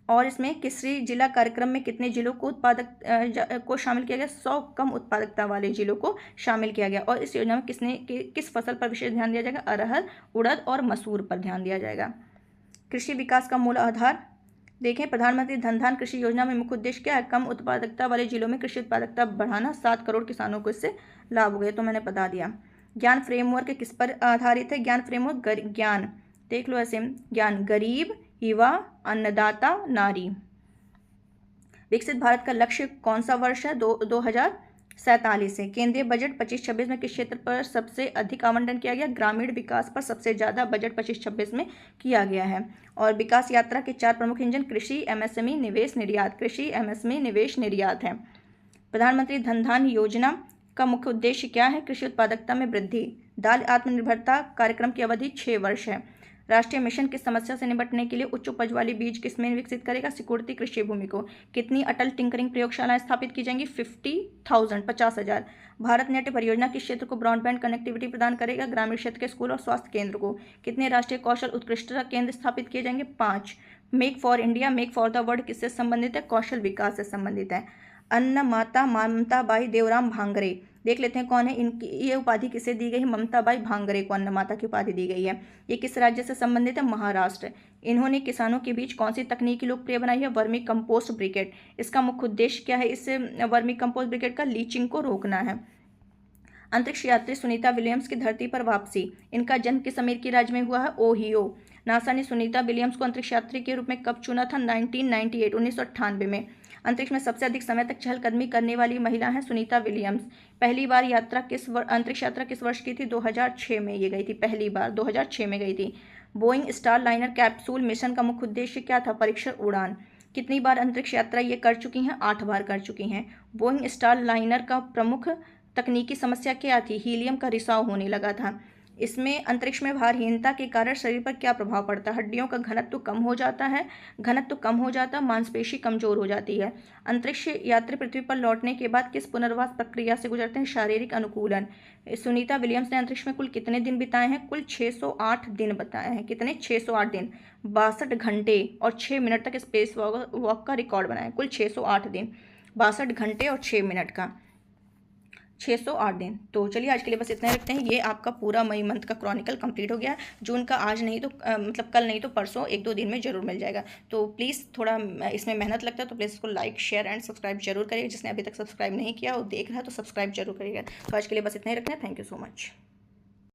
और इसमें कृषि जिला कार्यक्रम में कितने जिलों को को शामिल किया गया? 100 कम उत्पादकता वाले जिलों को शामिल किया गया। और इस योजना में किस फसल पर विशेष ध्यान दिया जाएगा? अरहर, उड़द और मसूर पर ध्यान दिया जाएगा। कृषि विकास का मूल आधार देखें, प्रधानमंत्री धन धान्य कृषि योजना में मुख्य उद्देश्य क्या है? कम उत्पादकता वाले जिलों में कृषि उत्पादकता बढ़ाना। 7 करोड़ किसानों को इससे लाभ हो गया, तो मैंने बता दिया। ज्ञान फ्रेमवर्क किस पर आधारित है? ज्ञान फ्रेमवर्क ज्ञान देख लो ऐसे, ज्ञान, गरीब, युवा, अन्नदाता, नारी। विकसित भारत का लक्ष्य कौन सा वर्ष है? 2047 है। केंद्रीय बजट 25-26 में किस क्षेत्र पर सबसे अधिक आवंटन किया गया? ग्रामीण विकास पर सबसे ज़्यादा बजट 25-26 में किया गया है। और विकास यात्रा के 4 प्रमुख इंजन कृषि, एमएसएमई, निवेश, निर्यात। कृषि, एमएसएमई, निवेश, निर्यात है। प्रधानमंत्री धन धान्य योजना का मुख्य उद्देश्य क्या है? कृषि उत्पादकता में वृद्धि। दाल आत्मनिर्भरता कार्यक्रम की अवधि 6 वर्ष है। राष्ट्रीय मिशन किस समस्या से निपटने के लिए उच्च उपज वाली बीज किस्में विकसित करेगा? सिकुड़ती कृषि भूमि को। कितनी अटल टिंकरिंग प्रयोगशालाएं स्थापित की जाएंगी? 50,000 भारत नेट परियोजना किस क्षेत्र को ब्रॉडबैंड कनेक्टिविटी प्रदान करेगा? ग्रामीण क्षेत्र के स्कूल और स्वास्थ्य केंद्र को। कितने राष्ट्रीय कौशल उत्कृष्टता केंद्र स्थापित किए जाएंगे? 5। Make for India, make for the world किससे संबंधित है? कौशल विकास से संबंधित है। अन्नमाता ममता बाई देवराम भांगरे देख लेते हैं कौन है। इनकी ये उपाधि किसे दी गई है? ममताबाई भांगरे को अन्न माता की उपाधि दी गई है। ये किस राज्य से संबंधित है? महाराष्ट्र। इन्होंने किसानों के बीच कौन सी तकनीकी लोकप्रिय बनाई है? Vermicompost briquette. इसका मुख्य उद्देश्य क्या है? इस वर्मी कंपोस्ट ब्रिकेट का लीचिंग को रोकना है। अंतरिक्ष यात्री सुनीता विलियम्स की धरती पर वापसी। इनका जन्म किस अमेरिकी राज्य में हुआ है? ओहियो। नासा ने सुनीता विलियम्स को अंतरिक्ष यात्री के रूप में कब चुना था? 1998 1998 में। अंतरिक्ष में सबसे अधिक समय तक चहलकदमी करने वाली महिला है सुनीता विलियम्स। पहली बार अंतरिक्ष यात्रा किस वर्ष की थी? 2006 में ये गई थी, पहली बार 2006 में गई थी। Boeing star liner capsule mission का मुख्य उद्देश्य क्या था? परीक्षण उड़ान। कितनी बार अंतरिक्ष यात्रा ये कर चुकी हैं? 8 बार कर चुकी हैं। बोइंग स्टार लाइनर का प्रमुख तकनीकी समस्या क्या थी? हीलियम का रिसाव होने लगा था। इसमें अंतरिक्ष में भारहीनता के कारण शरीर पर क्या प्रभाव पड़ता है? हड्डियों का घनत्व कम हो जाता है, मांसपेशी कमजोर हो जाती है। अंतरिक्ष यात्री पृथ्वी पर लौटने के बाद किस पुनर्वास प्रक्रिया से गुजरते हैं? शारीरिक अनुकूलन। सुनीता विलियम्स ने अंतरिक्ष में कुल कितने दिन बिताए हैं? कुल 608 दिन बताए हैं। कितने? 608 दिन, 62 घंटे और 6 मिनट तक स्पेस वॉक का रिकॉर्ड बनाया। कुल 608 दिन, 62 घंटे और 6 मिनट का, 608 दिन। तो चलिए आज के लिए बस इतना ही रखते हैं। ये आपका पूरा मई मंथ का क्रॉनिकल कंप्लीट हो गया। जून का आज नहीं तो मतलब कल नहीं तो परसों 1-2 दिन में जरूर मिल जाएगा। तो प्लीज़ थोड़ा इसमें मेहनत लगता है, तो प्लीज़ इसको लाइक शेयर एंड सब्सक्राइब जरूर करिएगा। जिसने अभी तक सब्सक्राइब नहीं किया वो देख रहा है तो सब्सक्राइब जरूर करिएगा। तो आज के लिए बस इतना ही रखते हैं। Thank you so much.